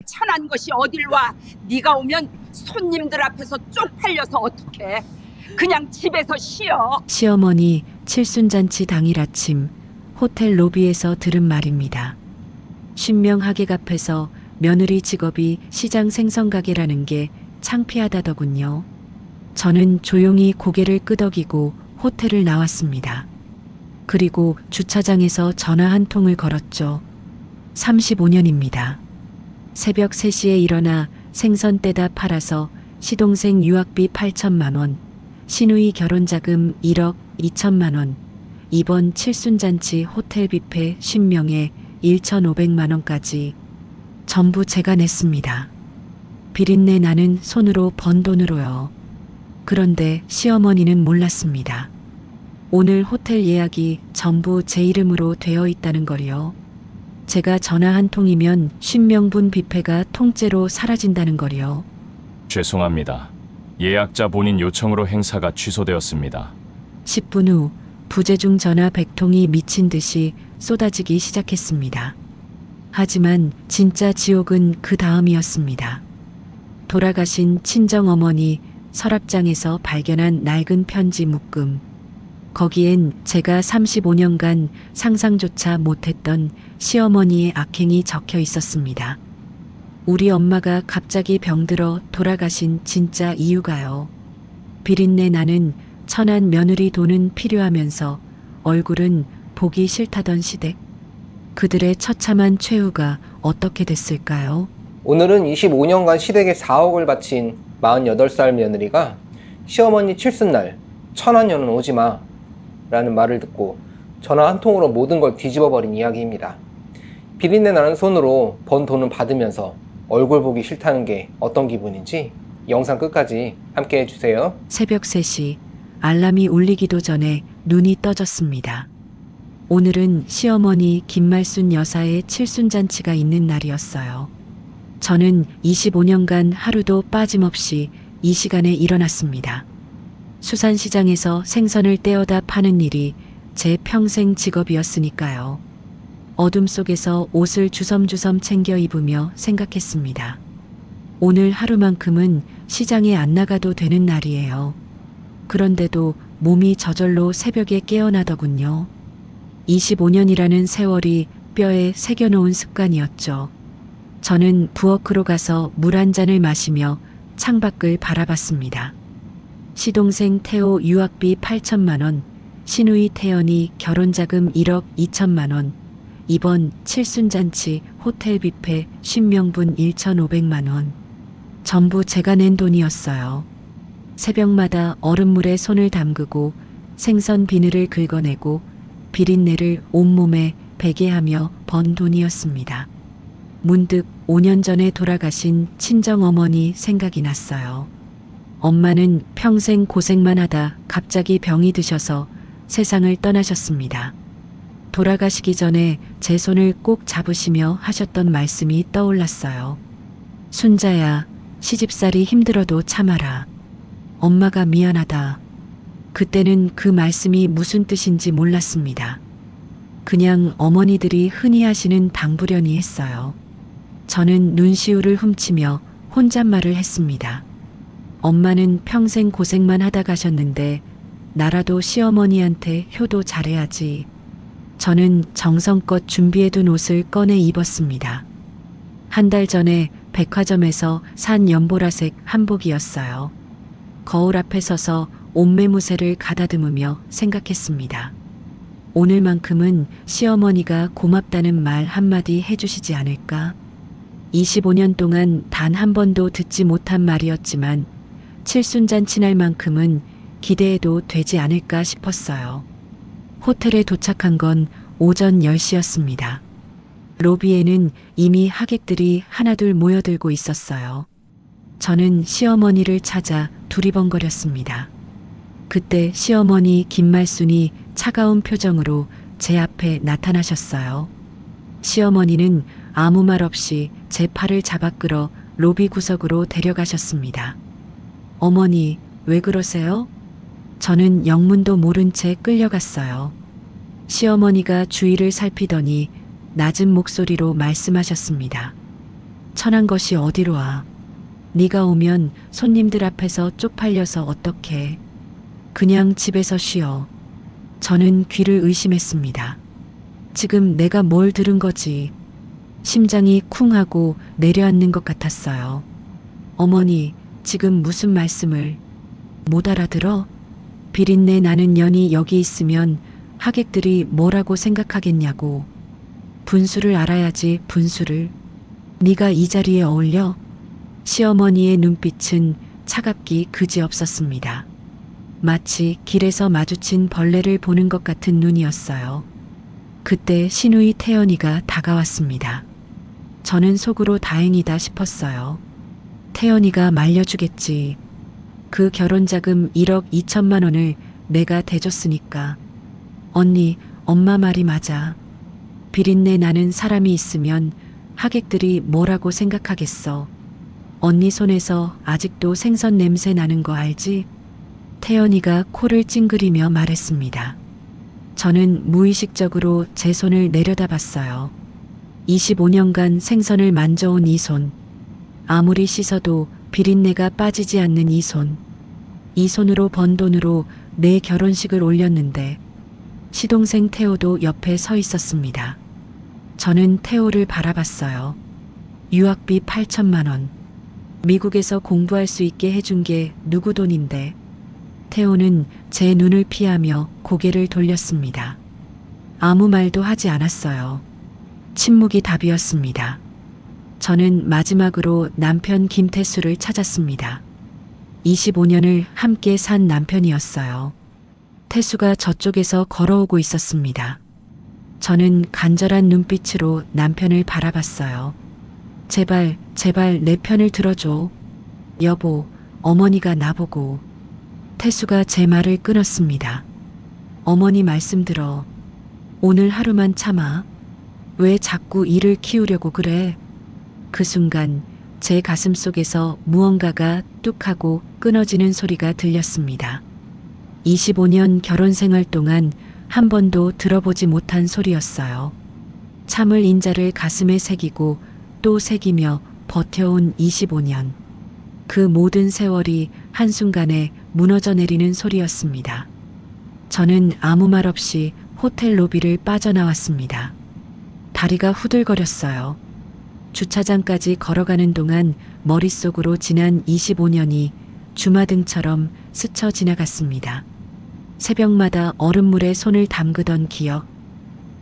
천한 것이 어딜 와. 네가 오면 손님들 앞에서 쪽팔려서 어떡해. 그냥 집에서 쉬어. 시어머니 칠순잔치 당일 아침 호텔 로비에서 들은 말입니다. 신명 하객 앞에서 며느리 직업이 시장 생선가게라는 게 창피하다더군요. 저는 조용히 고개를 끄덕이고 호텔을 나왔습니다. 그리고 주차장에서 전화 한 통을 걸었죠. 35년입니다. 새벽 3시에 일어나 생선 떼다 팔아서 시동생 유학비 8천만 원, 시누이 결혼자금 1억 2천만 원, 이번 칠순잔치 호텔 뷔페 10명에 1,500만 원까지 전부 제가 냈습니다. 비린내 나는 손으로 번 돈으로요. 그런데 시어머니는 몰랐습니다. 오늘 호텔 예약이 전부 제 이름으로 되어 있다는 걸요. 제가 전화 한 통이면 50명분 뷔페가 통째로 사라진다는 걸요. 죄송합니다. 예약자 본인 요청으로 행사가 취소되었습니다. 10분 후 부재중 전화 100통이 미친 듯이 쏟아지기 시작했습니다. 하지만 진짜 지옥은 그 다음이었습니다. 돌아가신 친정어머니 서랍장에서 발견한 낡은 편지 묶음. 거기엔 제가 35년간 상상조차 못했던 시어머니의 악행이 적혀 있었습니다. 우리 엄마가 갑자기 병들어 돌아가신 진짜 이유가요. 비린내 나는 천한 며느리 돈은 필요하면서 얼굴은 보기 싫다던 시댁. 그들의 처참한 최후가 어떻게 됐을까요? 오늘은 25년간 시댁에 4억을 바친 48살 며느리가 시어머니 칠순날 천한년은 오지마 라는 말을 듣고 전화 한 통으로 모든 걸 뒤집어버린 이야기입니다. 비린내 나는 손으로 번 돈은 받으면서 얼굴 보기 싫다는 게 어떤 기분인지 영상 끝까지 함께 해주세요. 새벽 3시 알람이 울리기도 전에 눈이 떠졌습니다. 오늘은 시어머니 김말순 여사의 칠순잔치가 있는 날이었어요. 저는 25년간 하루도 빠짐없이 이 시간에 일어났습니다. 수산시장에서 생선을 떼어다 파는 일이 제 평생 직업이었으니까요. 어둠 속에서 옷을 주섬주섬 챙겨 입으며 생각했습니다. 오늘 하루만큼은 시장에 안 나가도 되는 날이에요. 그런데도 몸이 저절로 새벽에 깨어나더군요. 25년이라는 세월이 뼈에 새겨놓은 습관이었죠. 저는 부엌으로 가서 물 한 잔을 마시며 창밖을 바라봤습니다. 시동생 태호 유학비 8천만 원, 시누이 태연이 결혼자금 1억 2천만 원, 이번 칠순잔치 호텔 뷔페 50명분 1,500만 원. 전부 제가 낸 돈이었어요. 새벽마다 얼음물에 손을 담그고 생선 비늘을 긁어내고 비린내를 온몸에 배게 하며 번 돈이었습니다. 문득 5년 전에 돌아가신 친정어머니 생각이 났어요. 엄마는 평생 고생만 하다 갑자기 병이 드셔서 세상을 떠나셨습니다. 돌아가시기 전에 제 손을 꼭 잡으시며 하셨던 말씀이 떠올랐어요. 순자야, 시집살이 힘들어도 참아라. 엄마가 미안하다. 그때는 그 말씀이 무슨 뜻인지 몰랐습니다. 그냥 어머니들이 흔히 하시는 당부련이 했어요. 저는 눈시울을 훔치며 혼잣말을 했습니다. 엄마는 평생 고생만 하다 가셨는데 나라도 시어머니한테 효도 잘해야지. 저는 정성껏 준비해둔 옷을 꺼내 입었습니다. 한 달 전에 백화점에서 산 연보라색 한복이었어요. 거울 앞에 서서 옷매무새를 가다듬으며 생각했습니다. 오늘만큼은 시어머니가 고맙다는 말 한마디 해주시지 않을까? 25년 동안 단 한 번도 듣지 못한 말이었지만 칠순잔치 날만큼은 기대해도 되지 않을까 싶었어요. 호텔에 도착한 건 오전 10시였습니다. 로비에는 이미 하객들이 하나둘 모여들고 있었어요. 저는 시어머니를 찾아 두리번거렸습니다. 그때 시어머니 김말순이 차가운 표정으로 제 앞에 나타나셨어요. 시어머니는 아무 말 없이 제 팔을 잡아 끌어 로비 구석으로 데려가셨습니다. 어머니, 왜 그러세요? 저는 영문도 모른 채 끌려갔어요. 시어머니가 주위를 살피더니 낮은 목소리로 말씀하셨습니다. 천한 것이 어디로 와. 네가 오면 손님들 앞에서 쪽팔려서 어떡해. 그냥 집에서 쉬어. 저는 귀를 의심했습니다. 지금 내가 뭘 들은 거지. 심장이 쿵 하고 내려앉는 것 같았어요. 어머니, 지금 무슨 말씀을. 못 알아들어? 비린내 나는 년이 여기 있으면 하객들이 뭐라고 생각하겠냐고. 분수를 알아야지, 분수를. 네가 이 자리에 어울려? 시어머니의 눈빛은 차갑기 그지없었습니다. 마치 길에서 마주친 벌레를 보는 것 같은 눈이었어요. 그때 시누이 태연이가 다가왔습니다. 저는 속으로 다행이다 싶었어요. 태연이가 말려주겠지. 그 결혼자금 1억 2천만 원을 내가 대줬으니까. 언니, 엄마 말이 맞아. 비린내 나는 사람이 있으면 하객들이 뭐라고 생각하겠어. 언니 손에서 아직도 생선 냄새 나는 거 알지? 태연이가 코를 찡그리며 말했습니다. 저는 무의식적으로 제 손을 내려다봤어요. 25년간 생선을 만져온 이 손. 아무리 씻어도 비린내가 빠지지 않는 이 손. 이 손으로 번 돈으로 내 결혼식을 올렸는데 시동생 태호도 옆에 서 있었습니다. 저는 태호를 바라봤어요. 유학비 8천만 원. 미국에서 공부할 수 있게 해준 게 누구 돈인데. 태호는 제 눈을 피하며 고개를 돌렸습니다. 아무 말도 하지 않았어요. 침묵이 답이었습니다. 저는 마지막으로 남편 김태수를 찾았습니다. 25년을 함께 산 남편이었어요. 태수가 저쪽에서 걸어오고 있었습니다. 저는 간절한 눈빛으로 남편을 바라봤어요. 제발, 제발 내 편을 들어줘. 여보, 어머니가 나보고. 태수가 제 말을 끊었습니다. 어머니 말씀 들어. 오늘 하루만 참아. 왜 자꾸 일을 키우려고 그래? 그 순간 제 가슴 속에서 무언가가 뚝 하고 끊어지는 소리가 들렸습니다. 25년 결혼 생활 동안 한 번도 들어보지 못한 소리였어요. 참을 인자를 가슴에 새기고 또 새기며 버텨온 25년. 그 모든 세월이 한순간에 무너져 내리는 소리였습니다. 저는 아무 말 없이 호텔 로비를 빠져나왔습니다. 다리가 후들거렸어요. 주차장까지 걸어가는 동안 머릿속으로 지난 25년이 주마등처럼 스쳐 지나갔습니다. 새벽마다 얼음물에 손을 담그던 기억,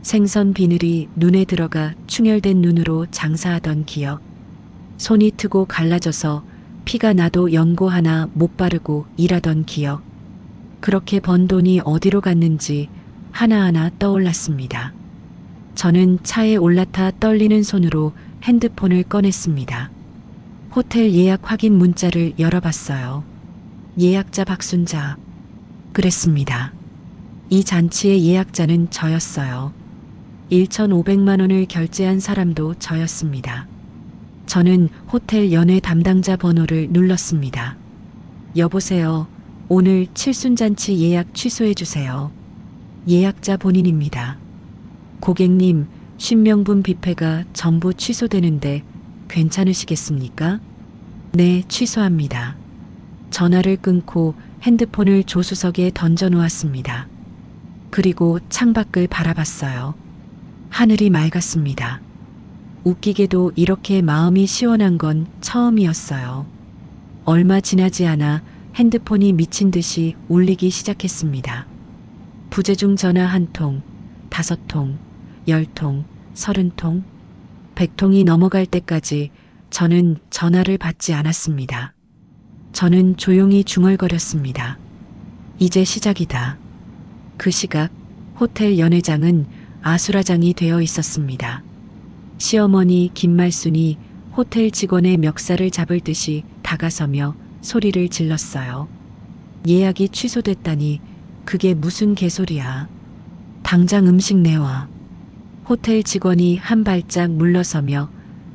생선 비늘이 눈에 들어가 충혈된 눈으로 장사하던 기억, 손이 트고 갈라져서 피가 나도 연고 하나 못 바르고 일하던 기억, 그렇게 번 돈이 어디로 갔는지 하나하나 떠올랐습니다. 저는 차에 올라타 떨리는 손으로 핸드폰을 꺼냈습니다. 호텔 예약 확인 문자를 열어봤어요. 예약자 박순자. 그랬습니다. 이 잔치의 예약자는 저였어요. 1,500만 원을 결제한 사람도 저였습니다. 저는 호텔 연회 담당자 번호를 눌렀습니다. 여보세요. 오늘 칠순잔치 예약 취소해주세요. 예약자 본인입니다. 고객님, 50명분 뷔페가 전부 취소되는데 괜찮으시겠습니까? 네, 취소합니다. 전화를 끊고 핸드폰을 조수석에 던져놓았습니다. 그리고 창밖을 바라봤어요. 하늘이 맑았습니다. 웃기게도 이렇게 마음이 시원한 건 처음이었어요. 얼마 지나지 않아 핸드폰이 미친 듯이 울리기 시작했습니다. 부재중 전화 1통, 5통, 10통, 30통, 100통이 넘어갈 때까지 저는 전화를 받지 않았습니다. 저는 조용히 중얼거렸습니다. 이제 시작이다. 그 시각 호텔 연회장은 아수라장이 되어 있었습니다. 시어머니 김말순이 호텔 직원의 멱살을 잡을 듯이 다가서며 소리를 질렀어요. 예약이 취소됐다니 그게 무슨 개소리야. 당장 음식 내와. 호텔 직원이 한 발짝 물러서며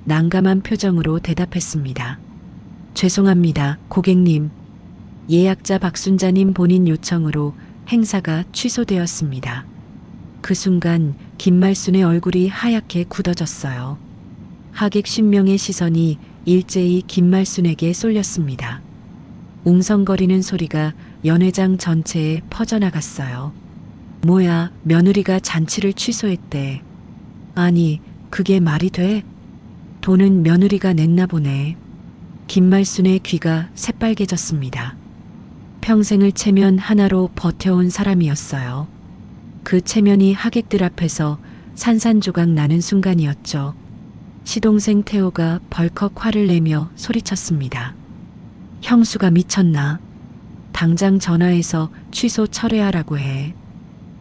난감한 표정으로 대답했습니다. 죄송합니다, 고객님. 예약자 박순자님 본인 요청으로 행사가 취소되었습니다. 그 순간 김말순의 얼굴이 하얗게 굳어졌어요. 하객 10명의 시선이 일제히 김말순에게 쏠렸습니다. 웅성거리는 소리가 연회장 전체에 퍼져나갔어요. 뭐야, 며느리가 잔치를 취소했대. 아니, 그게 말이 돼? 돈은 며느리가 냈나 보네. 김말순의 귀가 새빨개졌습니다. 평생을 체면 하나로 버텨온 사람이었어요. 그 체면이 하객들 앞에서 산산조각 나는 순간이었죠. 시동생 태호가 벌컥 화를 내며 소리쳤습니다. 형수가 미쳤나? 당장 전화해서 취소 철회하라고 해.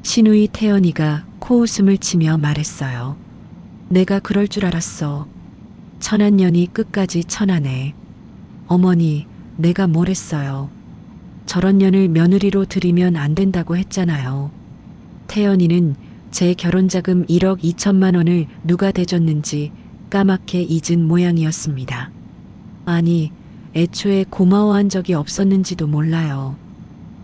신우이 태연이가 코웃음을 치며 말했어요. 내가 그럴 줄 알았어. 천한년이 끝까지 천하네. 어머니, 내가 뭘 했어요. 저런 년을 며느리로 들이면 안 된다고 했잖아요. 태연이는 제 결혼자금 1억 2천만 원을 누가 대줬는지 까맣게 잊은 모양이었습니다. 아니, 애초에 고마워한 적이 없었는지도 몰라요.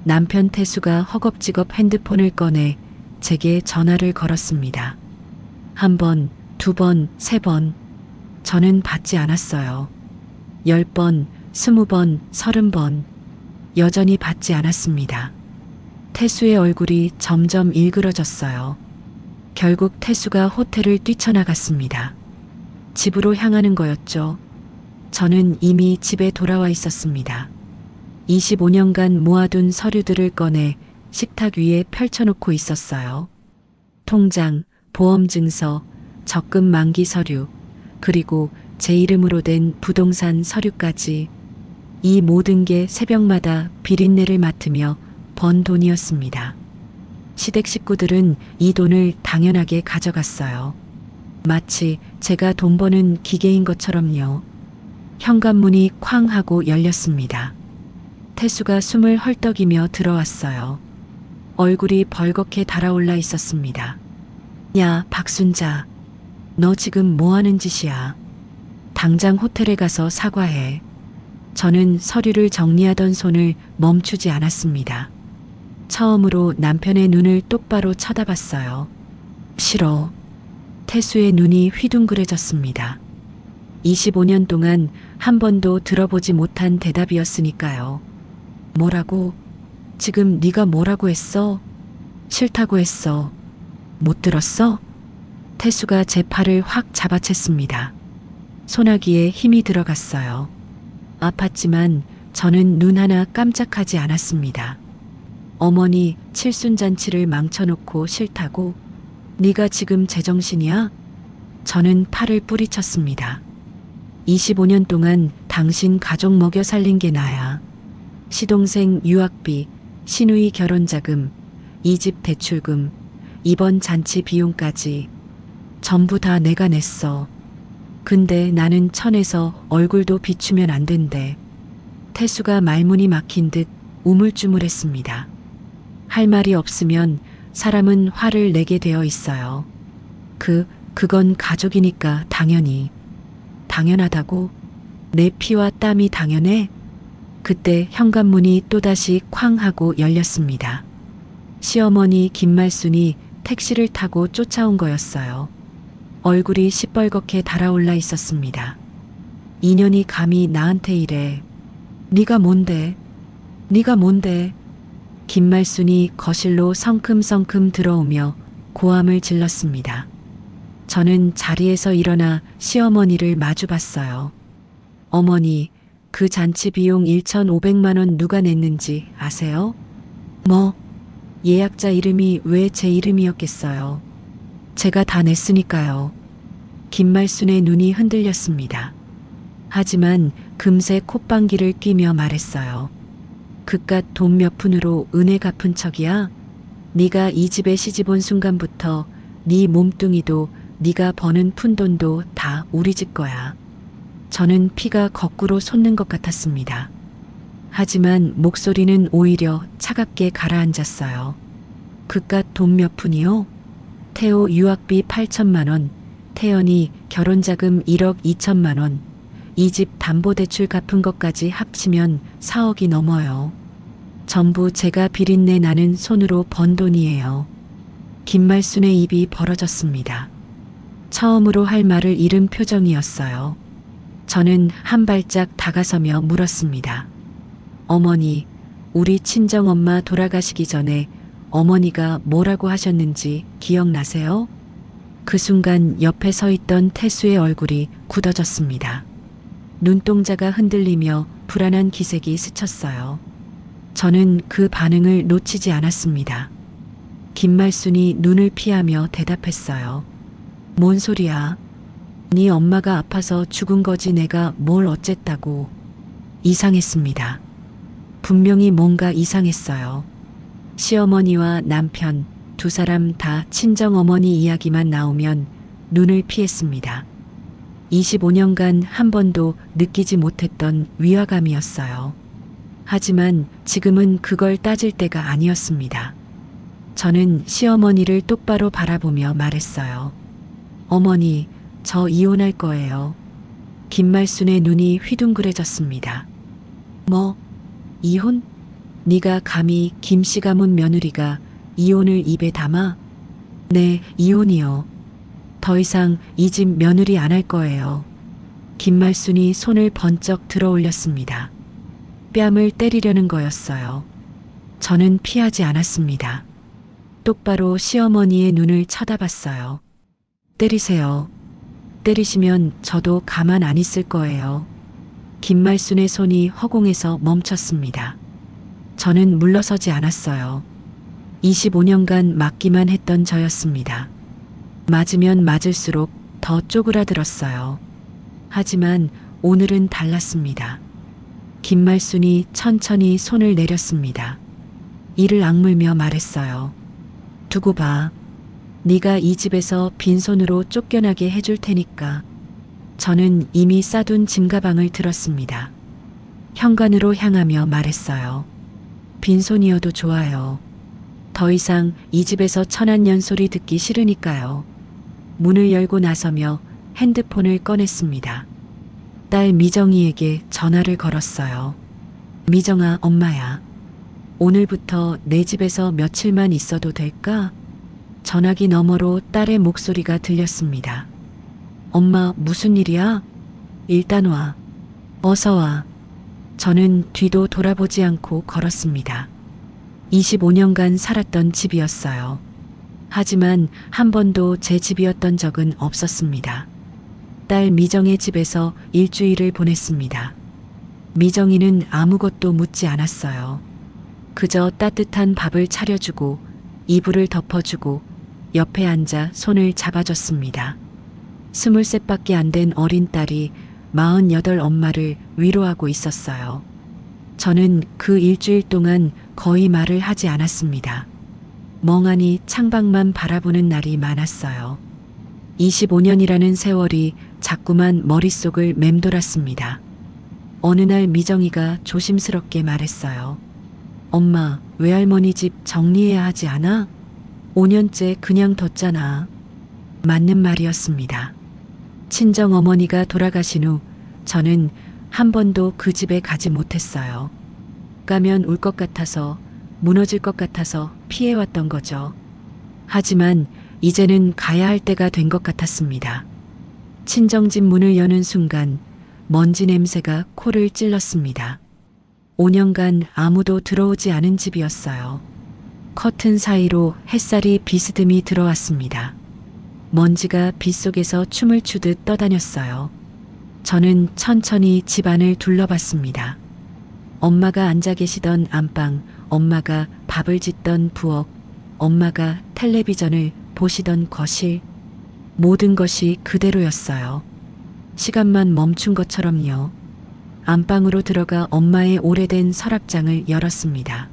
남편 태수가 허겁지겁 핸드폰을 꺼내 제게 전화를 걸었습니다. 1번, 2번, 3번. 저는 받지 않았어요. 10번, 20번, 30번. 여전히 받지 않았습니다. 태수의 얼굴이 점점 일그러졌어요. 결국 태수가 호텔을 뛰쳐나갔습니다. 집으로 향하는 거였죠. 저는 이미 집에 돌아와 있었습니다. 25년간 모아둔 서류들을 꺼내 식탁 위에 펼쳐놓고 있었어요. 통장, 보험증서, 적금 만기 서류, 그리고 제 이름으로 된 부동산 서류까지. 이 모든 게 새벽마다 비린내를 맡으며 번 돈이었습니다. 시댁 식구들은 이 돈을 당연하게 가져갔어요. 마치 제가 돈 버는 기계인 것처럼요. 현관문이 쾅 하고 열렸습니다. 태수가 숨을 헐떡이며 들어왔어요. 얼굴이 벌겋게 달아올라 있었습니다. 야, 박순자. 너 지금 뭐 하는 짓이야? 당장 호텔에 가서 사과해. 저는 서류를 정리하던 손을 멈추지 않았습니다. 처음으로 남편의 눈을 똑바로 쳐다봤어요. 싫어. 태수의 눈이 휘둥그레졌습니다. 25년 동안 한 번도 들어보지 못한 대답이었으니까요. 뭐라고? 지금 네가 뭐라고 했어? 싫다고 했어. 못 들었어? 태수가 제 팔을 확 잡아챘습니다. 소나기에 힘이 들어갔어요. 아팠지만 저는 눈 하나 깜짝하지 않았습니다. 어머니 칠순잔치를 망쳐놓고 싫다고? 네가 지금 제정신이야? 저는 팔을 뿌리쳤습니다. 25년 동안 당신 가족 먹여 살린 게 나야. 시동생 유학비, 시누이 결혼자금, 이 집 대출금, 이번 잔치 비용까지 전부 다 내가 냈어. 근데 나는 천에서 얼굴도 비추면 안 된대. 태수가 말문이 막힌 듯 우물쭈물했습니다. 할 말이 없으면 사람은 화를 내게 되어 있어요. 그건 가족이니까 당연히. 당연하다고? 내 피와 땀이 당연해? 그때 현관문이 또다시 쾅 하고 열렸습니다. 시어머니 김말순이 택시를 타고 쫓아온 거였어요. 얼굴이 시뻘겋게 달아올라 있었습니다. 인연이 감히 나한테 이래. 네가 뭔데? 네가 뭔데? 김말순이 거실로 성큼성큼 들어오며 고함을 질렀습니다. 저는 자리에서 일어나 시어머니를 마주봤어요. 어머니, 그 잔치 비용 1,500만 원 누가 냈는지 아세요? 뭐? 예약자 이름이 왜 제 이름이었겠어요? 제가 다 냈으니까요. 김말순의 눈이 흔들렸습니다. 하지만 금세 콧방귀를 뀌며 말했어요. 그깟 돈 몇 푼으로 은혜 갚은 척이야? 네가 이 집에 시집온 순간부터 네 몸뚱이도 네가 버는 푼돈도 다 우리 집 거야. 저는 피가 거꾸로 솟는 것 같았습니다. 하지만 목소리는 오히려 차갑게 가라앉았어요. 그깟 돈 몇 푼이요? 태호 유학비 8천만 원, 태연이 결혼자금 1억 2천만 원, 이 집 담보대출 갚은 것까지 합치면 4억이 넘어요. 전부 제가 비린내 나는 손으로 번 돈이에요. 김말순의 입이 벌어졌습니다. 처음으로 할 말을 잃은 표정이었어요. 저는 한 발짝 다가서며 물었습니다. 어머니, 우리 친정엄마 돌아가시기 전에 어머니가 뭐라고 하셨는지 기억나세요? 그 순간 옆에 서 있던 태수의 얼굴이 굳어졌습니다. 눈동자가 흔들리며 불안한 기색이 스쳤어요. 저는 그 반응을 놓치지 않았습니다. 김말순이 눈을 피하며 대답했어요. 뭔 소리야? 네 엄마가 아파서 죽은 거지 내가 뭘 어쨌다고. 이상했습니다. 분명히 뭔가 이상했어요. 시어머니와 남편 두 사람 다 친정어머니 이야기만 나오면 눈을 피했습니다. 25년간 한 번도 느끼지 못했던 위화감이었어요. 하지만 지금은 그걸 따질 때가 아니었습니다. 저는 시어머니를 똑바로 바라보며 말했어요. 어머니, 저 이혼할 거예요. 김말순의 눈이 휘둥그레졌습니다. 뭐? 이혼? 네가 감히 김씨 가문 며느리가 이혼을 입에 담아? 네, 이혼이요. 더 이상 이 집 며느리 안 할 거예요. 김말순이 손을 번쩍 들어 올렸습니다. 뺨을 때리려는 거였어요. 저는 피하지 않았습니다. 똑바로 시어머니의 눈을 쳐다봤어요. 때리세요. 때리시면 저도 가만 안 있을 거예요. 김말순의 손이 허공에서 멈췄습니다. 저는 물러서지 않았어요. 25년간 맞기만 했던 저였습니다. 맞으면 맞을수록 더 쪼그라들었어요. 하지만 오늘은 달랐습니다. 김말순이 천천히 손을 내렸습니다. 이를 악물며 말했어요. 두고 봐. 네가 이 집에서 빈손으로 쫓겨나게 해줄 테니까. 저는 이미 싸둔 짐가방을 들었습니다. 현관으로 향하며 말했어요. 빈손이어도 좋아요. 더 이상 이 집에서 천한년 소리 듣기 싫으니까요. 문을 열고 나서며 핸드폰을 꺼냈습니다. 딸 미정이에게 전화를 걸었어요. 미정아, 엄마야. 오늘부터 내 집에서 며칠만 있어도 될까? 전화기 너머로 딸의 목소리가 들렸습니다. 엄마, 무슨 일이야? 일단 와. 어서 와. 저는 뒤도 돌아보지 않고 걸었습니다. 25년간 살았던 집이었어요. 하지만 한 번도 제 집이었던 적은 없었습니다. 딸 미정의 집에서 일주일을 보냈습니다. 미정이는 아무것도 묻지 않았어요. 그저 따뜻한 밥을 차려주고 이불을 덮어주고 옆에 앉아 손을 잡아줬습니다. 23밖에 안 된 어린 딸이 48 엄마를 위로하고 있었어요. 저는 그 일주일 동안 거의 말을 하지 않았습니다. 멍하니 창밖만 바라보는 날이 많았어요. 25년이라는 세월이 자꾸만 머릿속을 맴돌았습니다. 어느 날 미정이가 조심스럽게 말했어요. 엄마, 외할머니 집 정리해야 하지 않아? 5년째 그냥 뒀잖아. 맞는 말이었습니다. 친정어머니가 돌아가신 후 저는 한 번도 그 집에 가지 못했어요. 가면 울 것 같아서, 무너질 것 같아서 피해왔던 거죠. 하지만 이제는 가야 할 때가 된 것 같았습니다. 친정집 문을 여는 순간 먼지 냄새가 코를 찔렀습니다. 5년간 아무도 들어오지 않은 집이었어요. 커튼 사이로 햇살이 비스듬히 들어왔습니다. 먼지가 빗속에서 춤을 추듯 떠다녔어요. 저는 천천히 집안을 둘러봤습니다. 엄마가 앉아 계시던 안방, 엄마가 밥을 짓던 부엌, 엄마가 텔레비전을 보시던 거실, 모든 것이 그대로였어요. 시간만 멈춘 것처럼요. 안방으로 들어가 엄마의 오래된 서랍장을 열었습니다.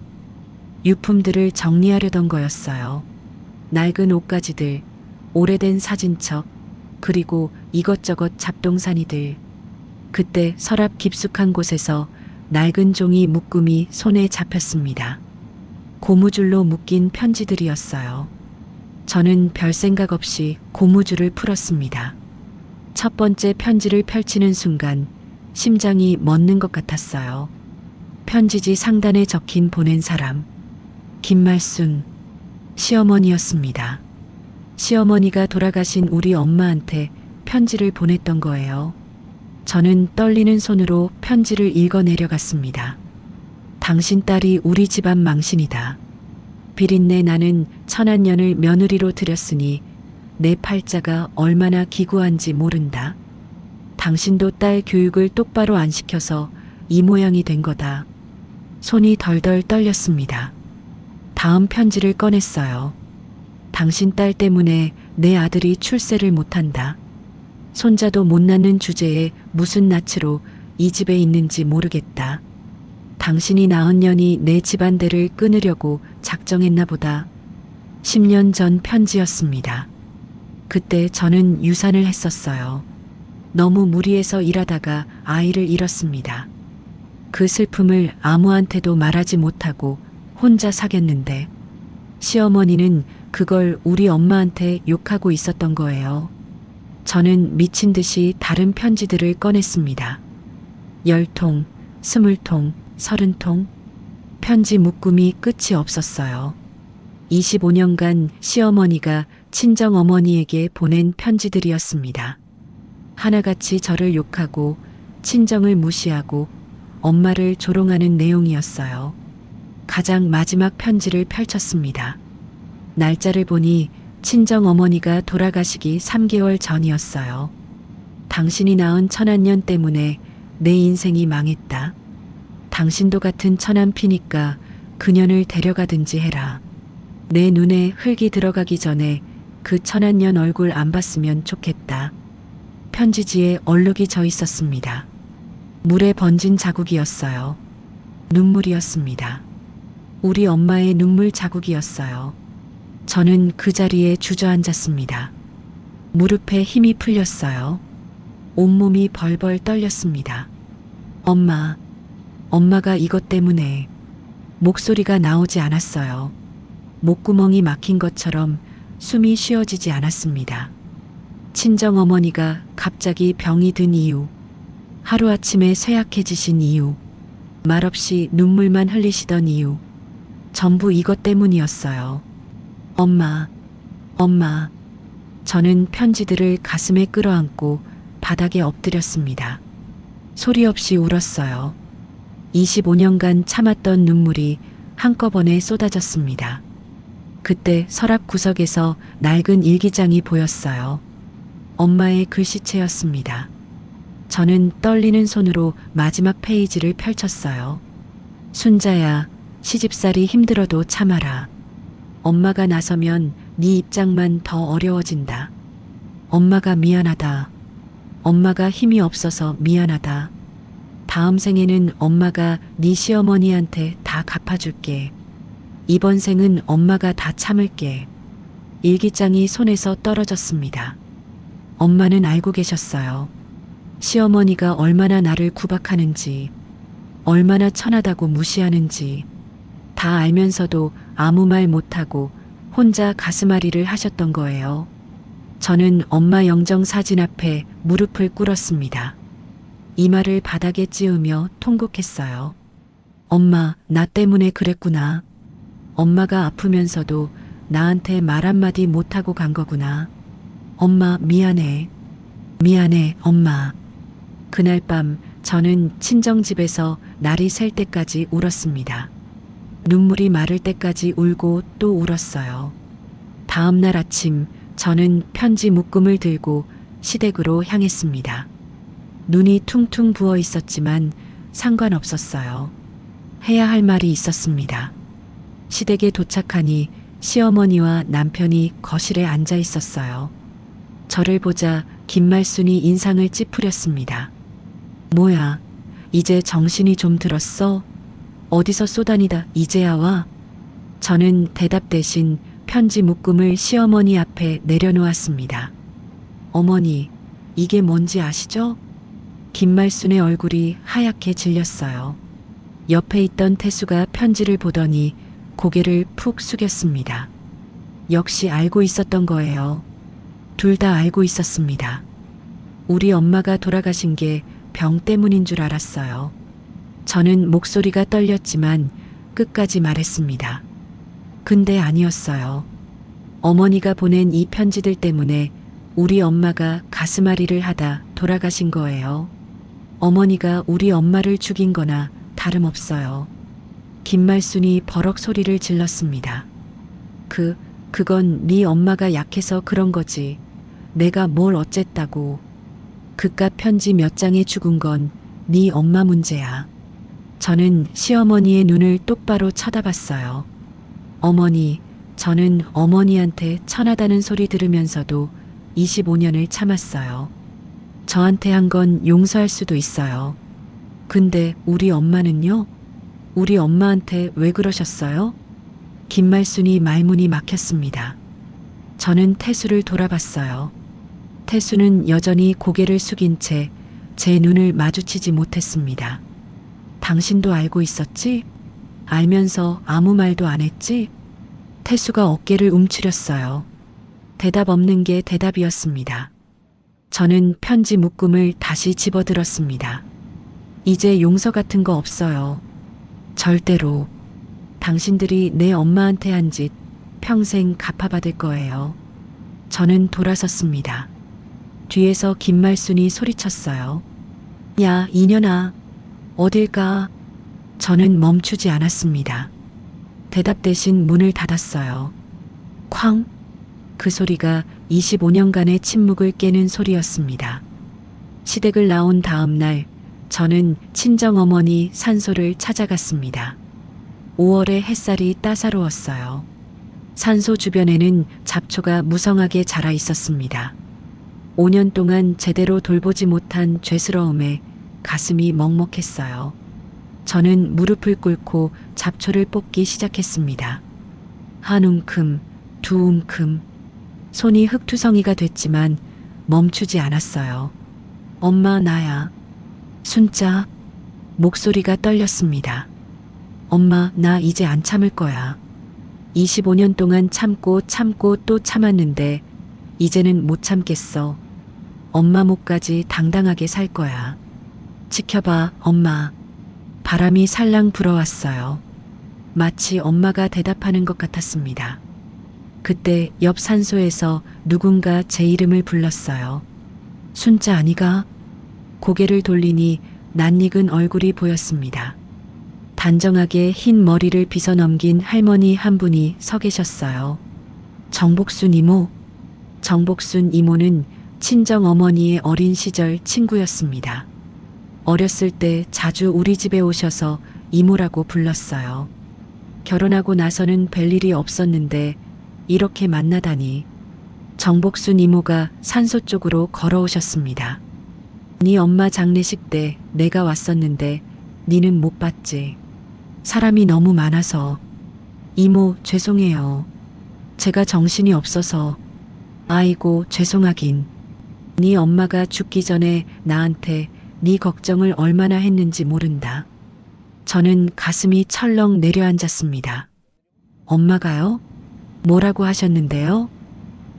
유품들을 정리하려던 거였어요. 낡은 옷가지들, 오래된 사진첩, 그리고 이것저것 잡동사니들. 그때 서랍 깊숙한 곳에서 낡은 종이 묶음이 손에 잡혔습니다. 고무줄로 묶인 편지들이었어요. 저는 별 생각 없이 고무줄을 풀었습니다. 첫 번째 편지를 펼치는 순간 심장이 멎는 것 같았어요. 편지지 상단에 적힌 보낸 사람, 김말순, 시어머니였습니다. 시어머니가 돌아가신 우리 엄마한테 편지를 보냈던 거예요. 저는 떨리는 손으로 편지를 읽어 내려갔습니다. 당신 딸이 우리 집안 망신이다. 비린내 나는 천안년을 며느리로 들였으니 내 팔자가 얼마나 기구한지 모른다. 당신도 딸 교육을 똑바로 안 시켜서 이 모양이 된 거다. 손이 덜덜 떨렸습니다. 다음 편지를 꺼냈어요. 당신 딸 때문에 내 아들이 출세를 못한다. 손자도 못 낳는 주제에 무슨 낯으로 이 집에 있는지 모르겠다. 당신이 낳은 년이 내 집안대를 끊으려고 작정했나 보다. 10년 전 편지였습니다. 그때 저는 유산을 했었어요. 너무 무리해서 일하다가 아이를 잃었습니다. 그 슬픔을 아무한테도 말하지 못하고 혼자 사귀었는데 시어머니는 그걸 우리 엄마한테 욕하고 있었던 거예요. 저는 미친 듯이 다른 편지들을 꺼냈습니다. 10통, 20통, 30통. 편지 묶음이 끝이 없었어요. 25년간 시어머니가 친정어머니에게 보낸 편지들이었습니다. 하나같이 저를 욕하고 친정을 무시하고 엄마를 조롱하는 내용이었어요. 가장 마지막 편지를 펼쳤습니다. 날짜를 보니 친정어머니가 돌아가시기 3개월 전이었어요. 당신이 낳은 천안년 때문에 내 인생이 망했다. 당신도 같은 천안피니까 그년을 데려가든지 해라. 내 눈에 흙이 들어가기 전에 그 천안년 얼굴 안 봤으면 좋겠다. 편지지에 얼룩이 져 있었습니다. 물에 번진 자국이었어요. 눈물이었습니다. 우리 엄마의 눈물 자국이었어요. 저는 그 자리에 주저앉았습니다. 무릎에 힘이 풀렸어요. 온몸이 벌벌 떨렸습니다. 엄마가 이것 때문에. 목소리가 나오지 않았어요. 목구멍이 막힌 것처럼 숨이 쉬어지지 않았습니다. 친정어머니가 갑자기 병이 든 이유, 하루아침에 쇠약해지신 이유, 말없이 눈물만 흘리시던 이유, 전부 이것 때문이었어요. 엄마. 저는 편지들을 가슴에 끌어안고 바닥에 엎드렸습니다. 소리 없이 울었어요. 25년간 참았던 눈물이 한꺼번에 쏟아졌습니다. 그때 서랍 구석에서 낡은 일기장이 보였어요. 엄마의 글씨체였습니다. 저는 떨리는 손으로 마지막 페이지를 펼쳤어요. 순자야, 시집살이 힘들어도 참아라. 엄마가 나서면 네 입장만 더 어려워진다. 엄마가 미안하다. 엄마가 힘이 없어서 미안하다. 다음 생에는 엄마가 네 시어머니한테 다 갚아줄게. 이번 생은 엄마가 다 참을게. 일기장이 손에서 떨어졌습니다. 엄마는 알고 계셨어요. 시어머니가 얼마나 나를 구박하는지, 얼마나 천하다고 무시하는지 다 알면서도 아무 말 못하고 혼자 가슴앓이를 하셨던 거예요. 저는 엄마 영정 사진 앞에 무릎을 꿇었습니다. 이마를 바닥에 찌우며 통곡했어요. 엄마, 나 때문에 그랬구나. 엄마가 아프면서도 나한테 말 한마디 못하고 간 거구나. 엄마, 미안해. 미안해, 엄마. 그날 밤 저는 친정집에서 날이 셀 때까지 울었습니다. 눈물이 마를 때까지 울고 또 울었어요. 다음 날 아침 저는 편지 묶음을 들고 시댁으로 향했습니다. 눈이 퉁퉁 부어 있었지만 상관없었어요. 해야 할 말이 있었습니다. 시댁에 도착하니 시어머니와 남편이 거실에 앉아 있었어요. 저를 보자 김말순이 인상을 찌푸렸습니다. 뭐야, 이제 정신이 좀 들었어? 어디서 쏘다니다 이제야 와? 저는 대답 대신 편지 묶음을 시어머니 앞에 내려놓았습니다. 어머니, 이게 뭔지 아시죠? 김말순의 얼굴이 하얗게 질렸어요. 옆에 있던 태수가 편지를 보더니 고개를 푹 숙였습니다. 역시 알고 있었던 거예요. 둘 다 알고 있었습니다. 우리 엄마가 돌아가신 게 병 때문인 줄 알았어요. 저는 목소리가 떨렸지만 끝까지 말했습니다. 근데 아니었어요. 어머니가 보낸 이 편지들 때문에 우리 엄마가 가슴앓이를 하다 돌아가신 거예요. 어머니가 우리 엄마를 죽인 거나 다름없어요. 김말순이 버럭 소리를 질렀습니다. 그건 네 엄마가 약해서 그런 거지. 내가 뭘 어쨌다고. 그깟 편지 몇 장에 죽은 건 네 엄마 문제야. 저는 시어머니의 눈을 똑바로 쳐다봤어요. 어머니, 저는 어머니한테 천하다는 소리 들으면서도 25년을 참았어요. 저한테 한 건 용서할 수도 있어요. 근데 우리 엄마는요? 우리 엄마한테 왜 그러셨어요? 김말순이 말문이 막혔습니다. 저는 태수를 돌아봤어요. 태수는 여전히 고개를 숙인 채 제 눈을 마주치지 못했습니다. 당신도 알고 있었지? 알면서 아무 말도 안 했지? 태수가 어깨를 움츠렸어요. 대답 없는 게 대답이었습니다. 저는 편지 묶음을 다시 집어들었습니다. 이제 용서 같은 거 없어요. 절대로. 당신들이 내 엄마한테 한 짓 평생 갚아받을 거예요. 저는 돌아섰습니다. 뒤에서 김말순이 소리쳤어요. 야, 이년아. 어딜 가? 저는 멈추지 않았습니다. 대답 대신 문을 닫았어요. 쾅! 그 소리가 25년간의 침묵을 깨는 소리였습니다. 시댁을 나온 다음 날, 저는 친정어머니 산소를 찾아갔습니다. 5월의 햇살이 따사로웠어요. 산소 주변에는 잡초가 무성하게 자라 있었습니다. 5년 동안 제대로 돌보지 못한 죄스러움에 가슴이 먹먹했어요. 저는 무릎을 꿇고 잡초를 뽑기 시작했습니다. 한 움큼, 두 움큼. 손이 흙투성이가 됐지만 멈추지 않았어요. 엄마, 나야. 순자. 목소리가 떨렸습니다. 엄마, 나 이제 안 참을 거야. 25년 동안 참고 또 참았는데 이제는 못 참겠어. 엄마 목까지 당당하게 살 거야. 지켜봐, 엄마. 바람이 살랑 불어왔어요. 마치 엄마가 대답하는 것 같았습니다. 그때 옆 산소에서 누군가 제 이름을 불렀어요. 순자 아니가? 고개를 돌리니 낯익은 얼굴이 보였습니다. 단정하게 흰 머리를 빗어 넘긴 할머니 한 분이 서 계셨어요. 정복순 이모. 정복순 이모는 친정 어머니의 어린 시절 친구였습니다. 어렸을 때 자주 우리 집에 오셔서 이모라고 불렀어요. 결혼하고 나서는 뵐 일이 없었는데 이렇게 만나다니. 정복순 이모가 산소 쪽으로 걸어오셨습니다. 네 엄마 장례식 때 내가 왔었는데 니는 못 봤지. 사람이 너무 많아서. 이모, 죄송해요. 제가 정신이 없어서. 아이고, 죄송하긴. 네 엄마가 죽기 전에 나한테 네 걱정을 얼마나 했는지 모른다. 저는 가슴이 철렁 내려앉았습니다. 엄마가요? 뭐라고 하셨는데요?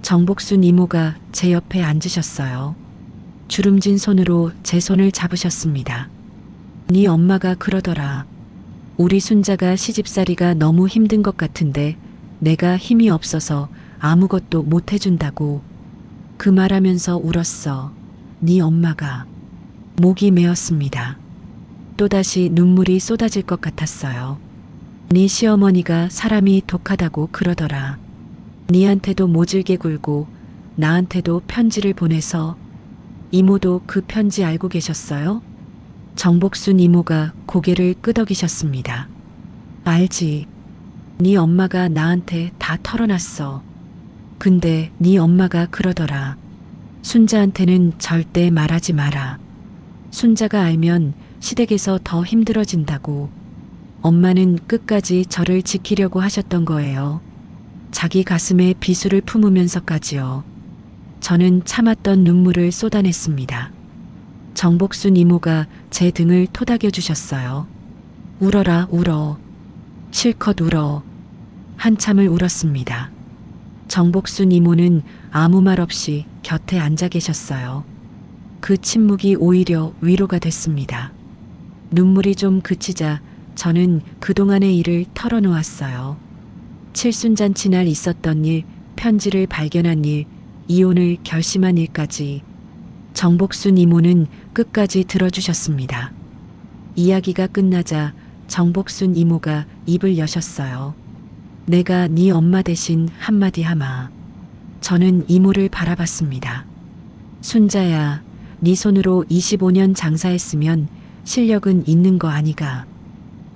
정복순 이모가 제 옆에 앉으셨어요. 주름진 손으로 제 손을 잡으셨습니다. 네 엄마가 그러더라. 우리 순자가 시집살이가 너무 힘든 것 같은데 내가 힘이 없어서 아무것도 못 해준다고. 그 말하면서 울었어. 네 엄마가. 목이 메었습니다. 또다시 눈물이 쏟아질 것 같았어요. 네 시어머니가 사람이 독하다고 그러더라. 니한테도 모질게 굴고 나한테도 편지를 보내서. 이모도 그 편지 알고 계셨어요? 정복순 이모가 고개를 끄덕이셨습니다. 알지. 네 엄마가 나한테 다 털어놨어. 근데 네 엄마가 그러더라. 순자한테는 절대 말하지 마라. 순자가 알면 시댁에서 더 힘들어진다고. 엄마는 끝까지 저를 지키려고 하셨던 거예요. 자기 가슴에 비수를 품으면서까지요. 저는 참았던 눈물을 쏟아냈습니다. 정복순 이모가 제 등을 토닥여 주셨어요. 울어라, 울어. 실컷 울어. 한참을 울었습니다. 정복순 이모는 아무 말 없이 곁에 앉아 계셨어요. 그 침묵이 오히려 위로가 됐습니다. 눈물이 좀 그치자 저는 그동안의 일을 털어놓았어요. 칠순잔치 날 있었던 일, 편지를 발견한 일, 이혼을 결심한 일까지 정복순 이모는 끝까지 들어주셨습니다. 이야기가 끝나자 정복순 이모가 입을 여셨어요. 내가 네 엄마 대신 한마디 하마. 저는 이모를 바라봤습니다. 순자야, 네 손으로 25년 장사했으면 실력은 있는 거 아니가.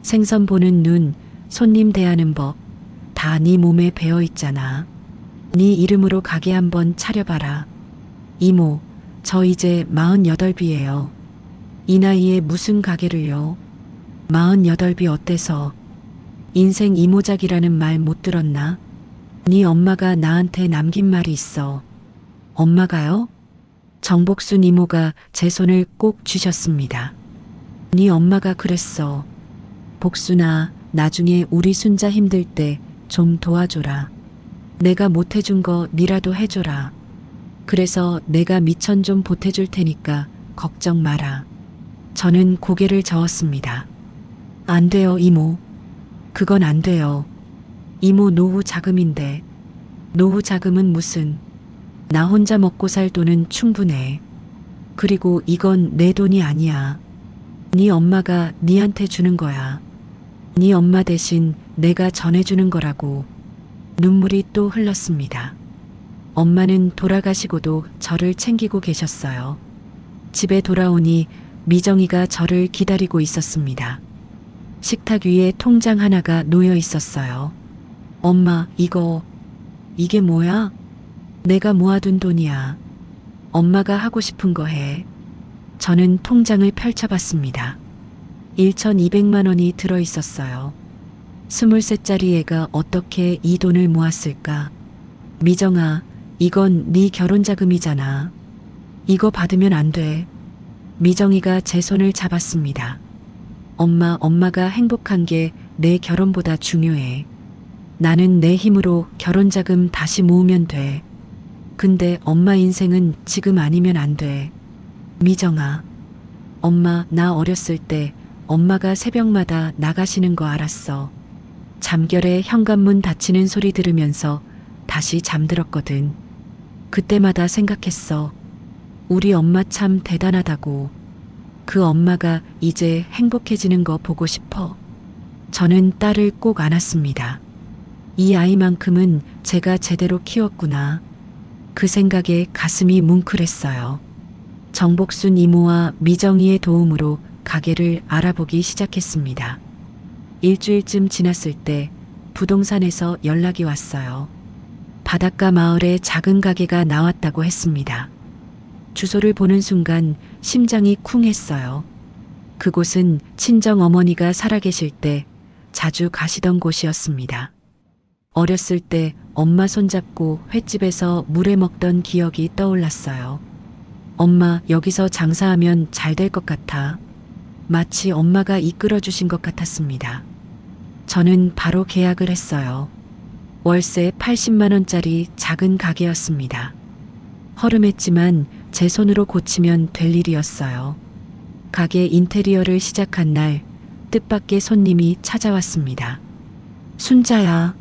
생선 보는 눈, 손님 대하는 법, 다 네 몸에 배어 있잖아. 네 이름으로 가게 한번 차려봐라. 이모, 저 이제 48이에요. 이 나이에 무슨 가게를요? 48이 어때서? 인생 이모작이라는 말 못 들었나? 네 엄마가 나한테 남긴 말이 있어. 엄마가요? 정복순 이모가 제 손을 꼭 쥐셨습니다. 네 엄마가 그랬어. 복순아, 나중에 우리 순자 힘들 때 좀 도와줘라. 내가 못해준 거 니라도 해줘라. 그래서 내가 미천 좀 보태줄 테니까 걱정 마라. 저는 고개를 저었습니다. 안 돼요, 이모. 그건 안 돼요. 이모 노후 자금인데. 노후 자금은 무슨. 나 혼자 먹고 살 돈은 충분해. 그리고 이건 내 돈이 아니야. 네 엄마가 니한테 주는 거야. 네 엄마 대신 내가 전해주는 거라고. 눈물이 또 흘렀습니다. 엄마는 돌아가시고도 저를 챙기고 계셨어요. 집에 돌아오니 미정이가 저를 기다리고 있었습니다. 식탁 위에 통장 하나가 놓여 있었어요. 엄마, 이게 뭐야? 내가 모아둔 돈이야. 엄마가 하고 싶은 거 해. 저는 통장을 펼쳐봤습니다. 1,200만 원이 들어 있었어요. 23살짜리 애가 어떻게 이 돈을 모았을까? 미정아, 이건 네 결혼 자금이잖아. 이거 받으면 안 돼. 미정이가 제 손을 잡았습니다. 엄마가 행복한 게 내 결혼보다 중요해. 나는 내 힘으로 결혼 자금 다시 모으면 돼. 근데 엄마 인생은 지금 아니면 안 돼. 미정아, 엄마, 나 어렸을 때 엄마가 새벽마다 나가시는 거 알았어. 잠결에 현관문 닫히는 소리 들으면서 다시 잠들었거든. 그때마다 생각했어. 우리 엄마 참 대단하다고. 그 엄마가 이제 행복해지는 거 보고 싶어. 저는 딸을 꼭 안았습니다. 이 아이만큼은 제가 제대로 키웠구나. 그 생각에 가슴이 뭉클했어요. 정복순 이모와 미정이의 도움으로 가게를 알아보기 시작했습니다. 일주일쯤 지났을 때 부동산에서 연락이 왔어요. 바닷가 마을에 작은 가게가 나왔다고 했습니다. 주소를 보는 순간 심장이 쿵 했어요. 그곳은 친정 어머니가 살아계실 때 자주 가시던 곳이었습니다. 어렸을 때 엄마 손잡고 횟집에서 물회 먹던 기억이 떠올랐어요. 엄마, 여기서 장사하면 잘 될 것 같아. 마치 엄마가 이끌어 주신 것 같았습니다. 저는 바로 계약을 했어요. 월세 80만 원짜리 작은 가게였습니다. 허름했지만 제 손으로 고치면 될 일이었어요. 가게 인테리어를 시작한 날 뜻밖의 손님이 찾아왔습니다. 순자야.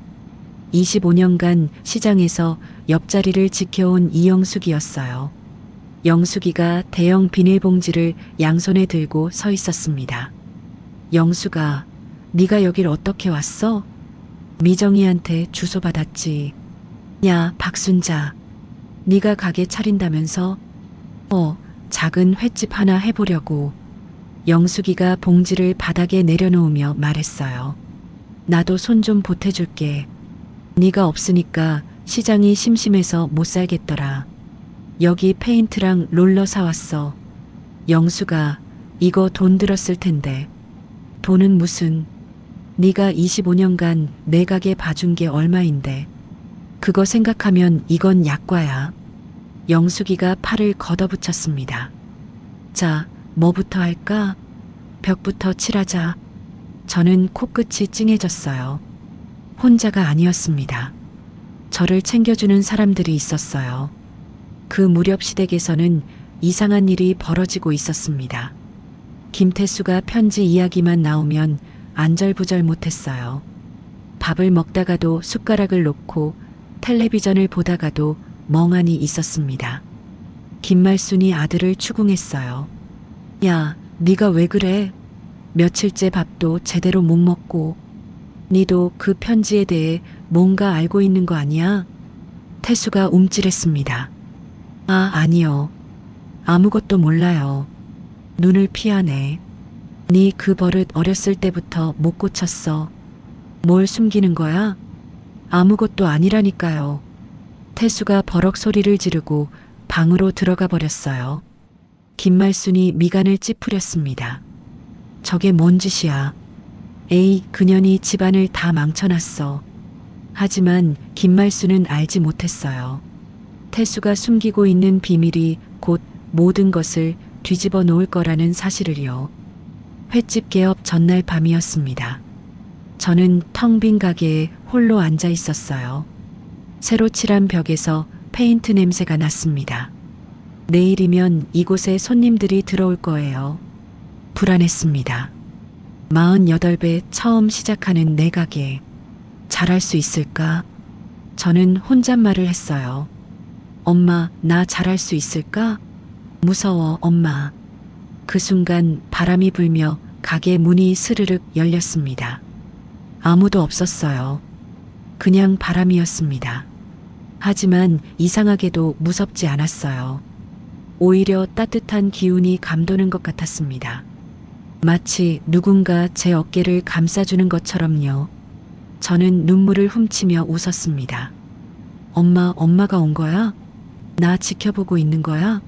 25년간 시장에서 옆자리를 지켜온 이영숙이었어요. 영숙이가 대형 비닐봉지를 양손에 들고 서 있었습니다. 영숙아, 네가 여길 어떻게 왔어? 미정이한테 주소 받았지. 야, 박순자. 네가 가게 차린다면서? 작은 횟집 하나 해보려고. 영숙이가 봉지를 바닥에 내려놓으며 말했어요. 나도 손 좀 보태줄게. 네가 없으니까 시장이 심심해서 못 살겠더라. 여기 페인트랑 롤러 사왔어. 영수가 이거 돈 들었을 텐데. 돈은 무슨. 네가 25년간 내 가게 봐준 게 얼마인데. 그거 생각하면 이건 약과야. 영숙이가 팔을 걷어붙였습니다. 자, 뭐부터 할까? 벽부터 칠하자. 저는 코끝이 찡해졌어요. 혼자가 아니었습니다. 저를 챙겨주는 사람들이 있었어요. 그 무렵 시댁에서는 이상한 일이 벌어지고 있었습니다. 김태수가 편지 이야기만 나오면 안절부절 못했어요. 밥을 먹다가도 숟가락을 놓고 텔레비전을 보다가도 멍하니 있었습니다. 김말순이 아들을 추궁했어요. 야, 네가 왜 그래? 며칠째 밥도 제대로 못 먹고. 니도 그 편지에 대해 뭔가 알고 있는 거 아니야? 태수가 움찔했습니다. 아, 아니요. 아무것도 몰라요. 눈을 피하네. 네 그 버릇 어렸을 때부터 못 고쳤어. 뭘 숨기는 거야? 아무것도 아니라니까요. 태수가 버럭 소리를 지르고 방으로 들어가 버렸어요. 김말순이 미간을 찌푸렸습니다. 저게 뭔 짓이야? 에이, 그년이 집안을 다 망쳐놨어. 하지만 김말순은 알지 못했어요. 태수가 숨기고 있는 비밀이 곧 모든 것을 뒤집어 놓을 거라는 사실을요. 횟집 개업 전날 밤이었습니다. 저는 텅 빈 가게에 홀로 앉아 있었어요. 새로 칠한 벽에서 페인트 냄새가 났습니다. 내일이면 이곳에 손님들이 들어올 거예요. 불안했습니다. 48배 처음 시작하는 내 가게. 잘할 수 있을까? 저는 혼잣말을 했어요. 엄마, 나 잘할 수 있을까? 무서워, 엄마. 그 순간 바람이 불며 가게 문이 스르륵 열렸습니다. 아무도 없었어요. 그냥 바람이었습니다. 하지만 이상하게도 무섭지 않았어요. 오히려 따뜻한 기운이 감도는 것 같았습니다. 마치 누군가 제 어깨를 감싸주는 것처럼요. 저는 눈물을 훔치며 웃었습니다. 엄마가 온 거야? 나 지켜보고 있는 거야?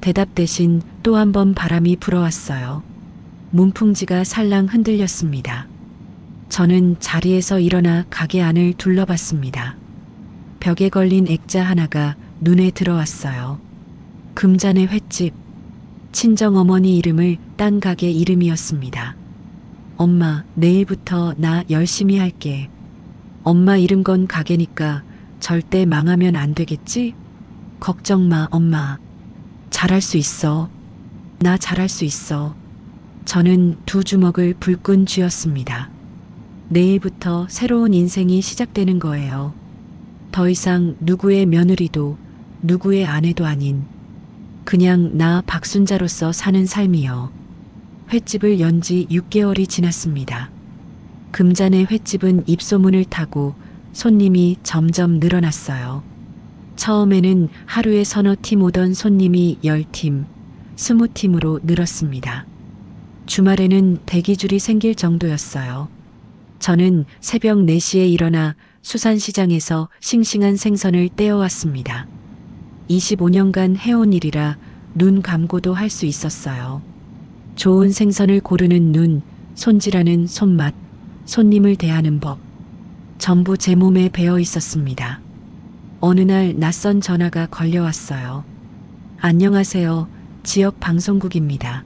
대답 대신 또 한 번 바람이 불어왔어요. 문풍지가 살랑 흔들렸습니다. 저는 자리에서 일어나 가게 안을 둘러봤습니다. 벽에 걸린 액자 하나가 눈에 들어왔어요. 금잔의 횟집. 친정어머니 이름을 딴 가게 이름이었습니다. 엄마, 내일부터 나 열심히 할게. 엄마 이름 건 가게니까 절대 망하면 안 되겠지? 걱정 마, 엄마. 잘할 수 있어. 나 잘할 수 있어. 저는 두 주먹을 불끈 쥐었습니다. 내일부터 새로운 인생이 시작되는 거예요. 더 이상 누구의 며느리도 누구의 아내도 아닌 그냥 나 박순자로서 사는 삶이요. 횟집을 연 지 6개월이 지났습니다. 금잔의 횟집은 입소문을 타고 손님이 점점 늘어났어요. 처음에는 하루에 서너 팀 오던 손님이 10팀, 20팀으로 늘었습니다. 주말에는 대기줄이 생길 정도였어요. 저는 새벽 4시에 일어나 수산시장에서 싱싱한 생선을 떼어왔습니다. 25년간 해온 일이라 눈 감고도 할 수 있었어요. 좋은 생선을 고르는 눈, 손질하는 손맛, 손님을 대하는 법. 전부 제 몸에 배어 있었습니다. 어느 날 낯선 전화가 걸려왔어요. 안녕하세요. 지역 방송국입니다.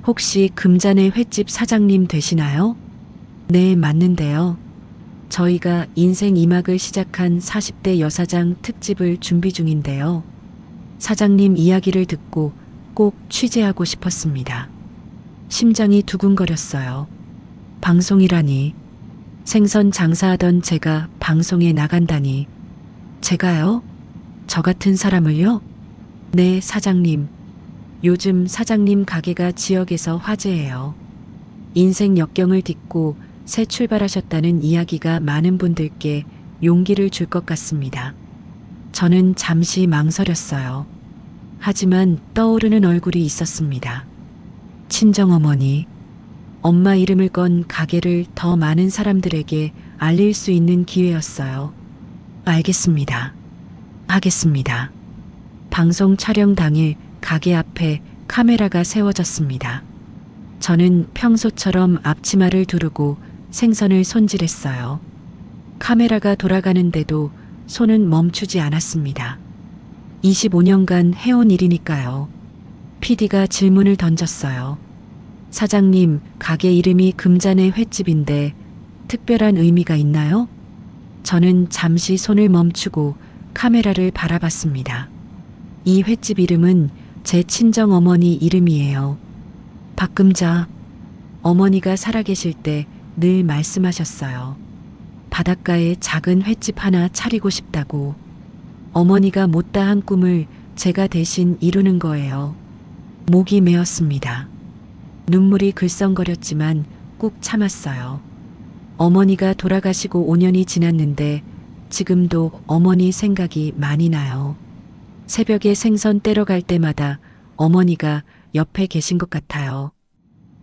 혹시 금잔의 횟집 사장님 되시나요? 네, 맞는데요. 저희가 인생 2막을 시작한 40대 여사장 특집을 준비 중인데요. 사장님 이야기를 듣고 꼭 취재하고 싶었습니다. 심장이 두근거렸어요. 방송이라니. 생선 장사하던 제가 방송에 나간다니. 제가요? 저 같은 사람을요? 네, 사장님. 요즘 사장님 가게가 지역에서 화제예요. 인생 역경을 딛고 새 출발하셨다는 이야기가 많은 분들께 용기를 줄 것 같습니다. 저는 잠시 망설였어요. 하지만 떠오르는 얼굴이 있었습니다. 친정어머니. 엄마 이름을 건 가게를 더 많은 사람들에게 알릴 수 있는 기회였어요. 알겠습니다. 하겠습니다. 방송 촬영 당일 가게 앞에 카메라가 세워졌습니다. 저는 평소처럼 앞치마를 두르고 생선을 손질했어요. 카메라가 돌아가는데도 손은 멈추지 않았습니다. 25년간 해온 일이니까요. PD가 질문을 던졌어요. 사장님, 가게 이름이 금잔의 횟집인데 특별한 의미가 있나요? 저는 잠시 손을 멈추고 카메라를 바라봤습니다. 이 횟집 이름은 제 친정 어머니 이름이에요. 박금자. 어머니가 살아계실 때 늘 말씀하셨어요. 바닷가에 작은 횟집 하나 차리고 싶다고. 어머니가 못다한 꿈을 제가 대신 이루는 거예요. 목이 메었습니다. 눈물이 글썽거렸지만 꾹 참았어요. 어머니가 돌아가시고 5년이 지났는데 지금도 어머니 생각이 많이 나요. 새벽에 생선 떼러 갈 때마다 어머니가 옆에 계신 것 같아요.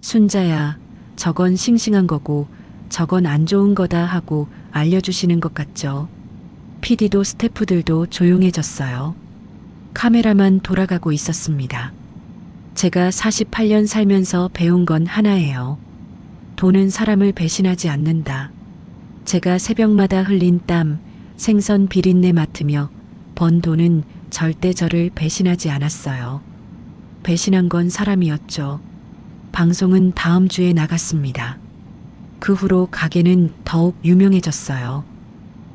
순자야, 저건 싱싱한 거고 저건 안 좋은 거다 하고 알려주시는 것 같죠. PD도 스태프들도 조용해졌어요. 카메라만 돌아가고 있었습니다. 제가 48년 살면서 배운 건 하나예요. 돈은 사람을 배신하지 않는다. 제가 새벽마다 흘린 땀, 생선 비린내 맡으며 번 돈은 절대 저를 배신하지 않았어요. 배신한 건 사람이었죠. 방송은 다음 주에 나갔습니다. 그 후로 가게는 더욱 유명해졌어요.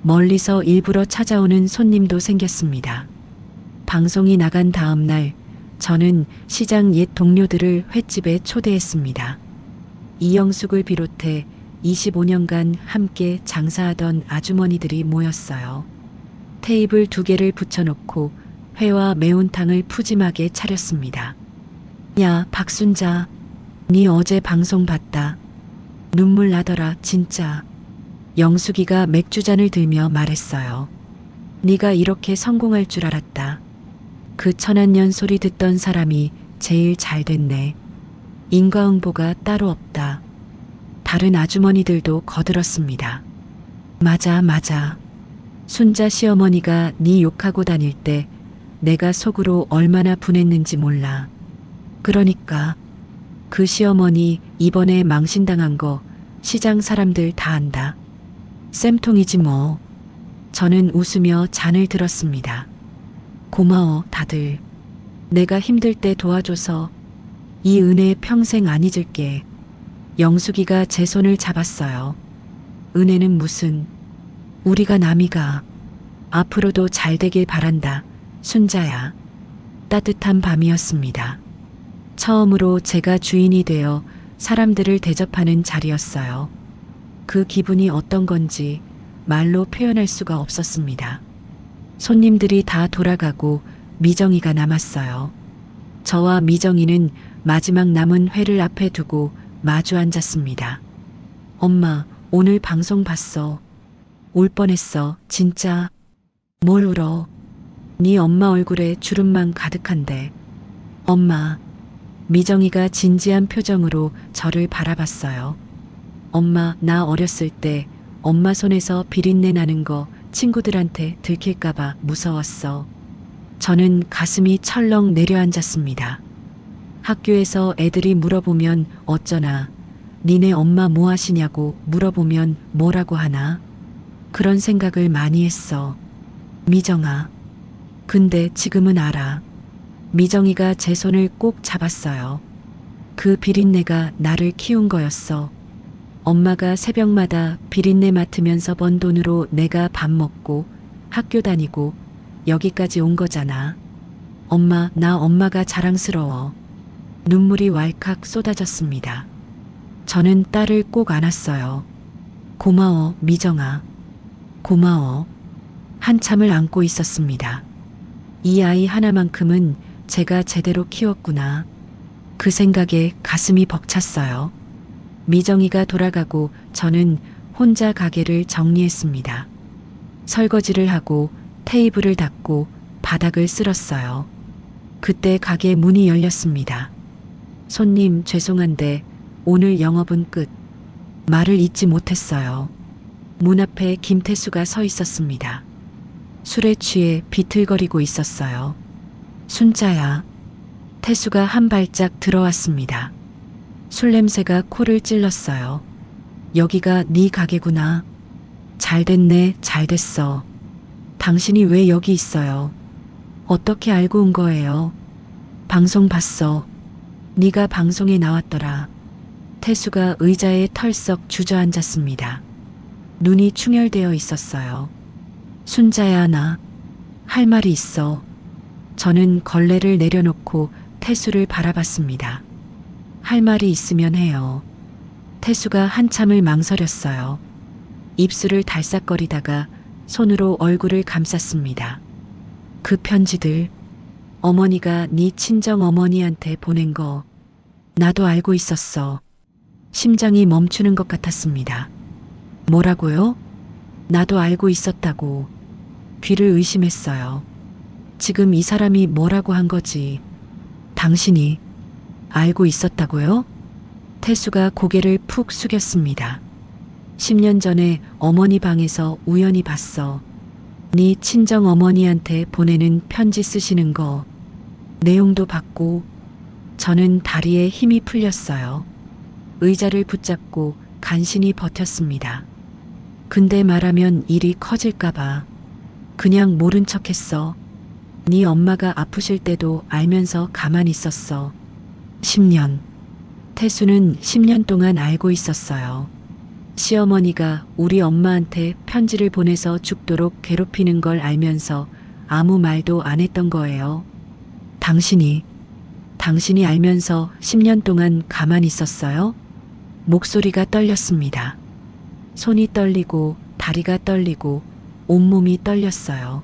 멀리서 일부러 찾아오는 손님도 생겼습니다. 방송이 나간 다음 날 저는 시장 옛 동료들을 횟집에 초대했습니다. 이영숙을 비롯해 25년간 함께 장사하던 아주머니들이 모였어요. 테이블 2개를 붙여놓고 회와 매운탕을 푸짐하게 차렸습니다. 야, 박순자, 니 어제 방송 봤다. 눈물 나더라, 진짜. 영숙이가 맥주잔을 들며 말했어요. 네가 이렇게 성공할 줄 알았다. 그 천한년 소리 듣던 사람이 제일 잘 됐네. 인과응보가 따로 없다. 다른 아주머니들도 거들었습니다. 맞아, 맞아. 순자 시어머니가 네 욕하고 다닐 때 내가 속으로 얼마나 분했는지 몰라. 그러니까 그 시어머니 이번에 망신당한 거 시장 사람들 다 안다. 쌤통이지 뭐. 저는 웃으며 잔을 들었습니다. 고마워, 다들. 내가 힘들 때 도와줘서 이 은혜 평생 안 잊을게. 영숙이가 제 손을 잡았어요. 은혜는 무슨. 우리가 남이가. 앞으로도 잘 되길 바란다. 순자야. 따뜻한 밤이었습니다. 처음으로 제가 주인이 되어 사람들을 대접하는 자리였어요. 그 기분이 어떤 건지 말로 표현할 수가 없었습니다. 손님들이 다 돌아가고 미정이가 남았어요. 저와 미정이는 마지막 남은 회를 앞에 두고 마주 앉았습니다. 엄마, 오늘 방송 봤어. 울 뻔했어, 진짜. 뭘 울어? 네 엄마 얼굴에 주름만 가득한데. 엄마. 미정이가 진지한 표정으로 저를 바라봤어요. 엄마, 나 어렸을 때 엄마 손에서 비린내 나는 거 친구들한테 들킬까봐 무서웠어. 저는 가슴이 철렁 내려앉았습니다. 학교에서 애들이 물어보면 어쩌나, 니네 엄마 뭐 하시냐고 물어보면 뭐라고 하나? 그런 생각을 많이 했어. 미정아. 근데 지금은 알아. 미정이가 제 손을 꼭 잡았어요. 그 비린내가 나를 키운 거였어. 엄마가 새벽마다 비린내 맡으면서 번 돈으로 내가 밥 먹고 학교 다니고 여기까지 온 거잖아. 엄마, 나 엄마가 자랑스러워. 눈물이 왈칵 쏟아졌습니다. 저는 딸을 꼭 안았어요. 고마워, 미정아. 고마워. 한참을 안고 있었습니다. 이 아이 하나만큼은 제가 제대로 키웠구나. 그 생각에 가슴이 벅찼어요. 미정이가 돌아가고 저는 혼자 가게를 정리했습니다. 설거지를 하고 테이블을 닦고 바닥을 쓸었어요. 그때 가게 문이 열렸습니다. 손님, 죄송한데 오늘 영업은 끝. 말을 잇지 못했어요. 문 앞에 김태수가 서 있었습니다. 술에 취해 비틀거리고 있었어요. 순자야. 태수가 한 발짝 들어왔습니다. 술 냄새가 코를 찔렀어요. 여기가 네 가게구나. 잘 됐네, 잘 됐어. 당신이 왜 여기 있어요? 어떻게 알고 온 거예요? 방송 봤어. 네가 방송에 나왔더라. 태수가 의자에 털썩 주저앉았습니다. 눈이 충혈되어 있었어요. 순자야, 나 할 말이 있어. 저는 걸레를 내려놓고 태수를 바라봤습니다. 할 말이 있으면 해요. 태수가 한참을 망설였어요. 입술을 달싹거리다가 손으로 얼굴을 감쌌습니다. 그 편지들, 어머니가 네 친정 어머니한테 보낸 거 나도 알고 있었어. 심장이 멈추는 것 같았습니다. 뭐라고요? 나도 알고 있었다고. 귀를 의심했어요. 지금 이 사람이 뭐라고 한 거지? 당신이 알고 있었다고요? 태수가 고개를 푹 숙였습니다. 10년 전에 어머니 방에서 우연히 봤어. 네 친정 어머니한테 보내는 편지 쓰시는 거. 내용도 봤고 저는 다리에 힘이 풀렸어요. 의자를 붙잡고 간신히 버텼습니다. 근데 말하면 일이 커질까봐 그냥 모른 척했어. 네 엄마가 아프실 때도 알면서 가만히 있었어. 10년. 태수는 10년 동안 알고 있었어요. 시어머니가 우리 엄마한테 편지를 보내서 죽도록 괴롭히는 걸 알면서 아무 말도 안 했던 거예요. 당신이 알면서 10년 동안 가만히 있었어요? 목소리가 떨렸습니다. 손이 떨리고 다리가 떨리고 온몸이 떨렸어요.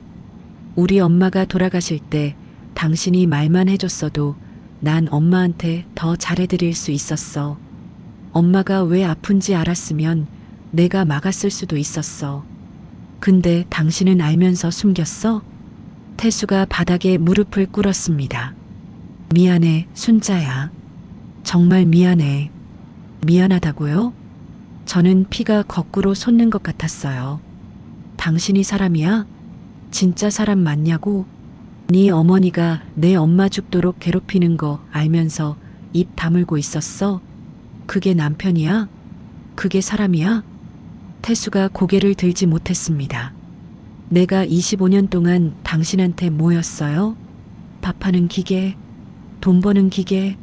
우리 엄마가 돌아가실 때 당신이 말만 해줬어도 난 엄마한테 더 잘해드릴 수 있었어. 엄마가 왜 아픈지 알았으면 내가 막았을 수도 있었어. 근데 당신은 알면서 숨겼어? 태수가 바닥에 무릎을 꿇었습니다. 미안해, 순자야. 정말 미안해. 미안하다고요? 저는 피가 거꾸로 솟는 것 같았어요. 당신이 사람이야? 진짜 사람 맞냐고? 네 어머니가 내 엄마 죽도록 괴롭히는 거 알면서 입 다물고 있었어? 그게 남편이야? 그게 사람이야? 태수가 고개를 들지 못했습니다. 내가 25년 동안 당신한테 뭐였어요? 밥하는 기계, 돈 버는 기계,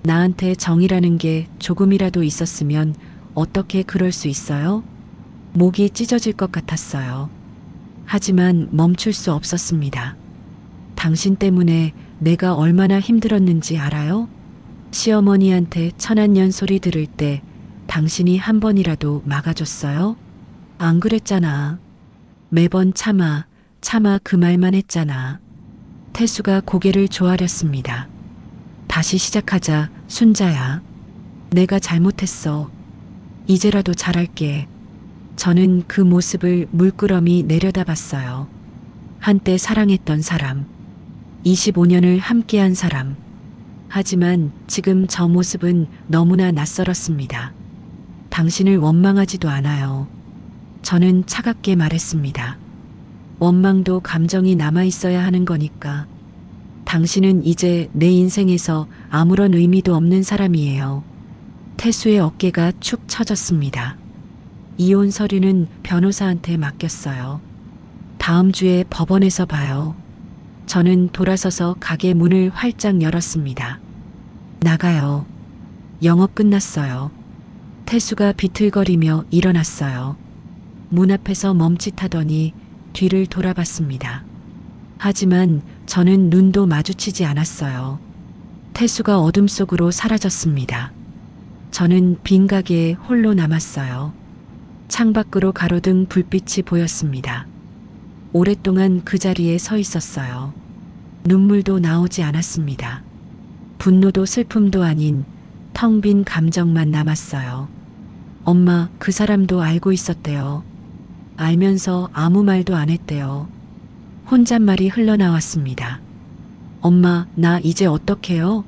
나한테 정이라는 게 조금이라도 있었으면 어떻게 그럴 수 있어요? 목이 찢어질 것 같았어요. 하지만 멈출 수 없었습니다. 당신 때문에 내가 얼마나 힘들었는지 알아요? 시어머니한테 천한년 소리 들을 때 당신이 한 번이라도 막아줬어요? 안 그랬잖아. 매번 참아 그 말만 했잖아. 태수가 고개를 조아렸습니다. 다시 시작하자, 순자야. 내가 잘못했어. 이제라도 잘할게. 저는 그 모습을 물끄러미 내려다봤어요. 한때 사랑했던 사람. 25년을 함께한 사람. 하지만 지금 저 모습은 너무나 낯설었습니다. 당신을 원망하지도 않아요. 저는 차갑게 말했습니다. 원망도 감정이 남아있어야 하는 거니까. 당신은 이제 내 인생에서 아무런 의미도 없는 사람이에요. 태수의 어깨가 축 처졌습니다. 이혼 서류는 변호사한테 맡겼어요. 다음 주에 법원에서 봐요. 저는 돌아서서 가게 문을 활짝 열었습니다. 나가요. 영업 끝났어요. 태수가 비틀거리며 일어났어요. 문 앞에서 멈칫하더니 뒤를 돌아봤습니다. 하지만 저는 눈도 마주치지 않았어요. 태수가 어둠 속으로 사라졌습니다. 저는 빈 가게에 홀로 남았어요. 창밖으로 가로등 불빛이 보였습니다. 오랫동안 그 자리에 서 있었어요. 눈물도 나오지 않았습니다. 분노도 슬픔도 아닌 텅 빈 감정만 남았어요. 엄마, 그 사람도 알고 있었대요. 알면서 아무 말도 안 했대요. 혼잣말이 흘러나왔습니다. 엄마, 나 이제 어떡해요?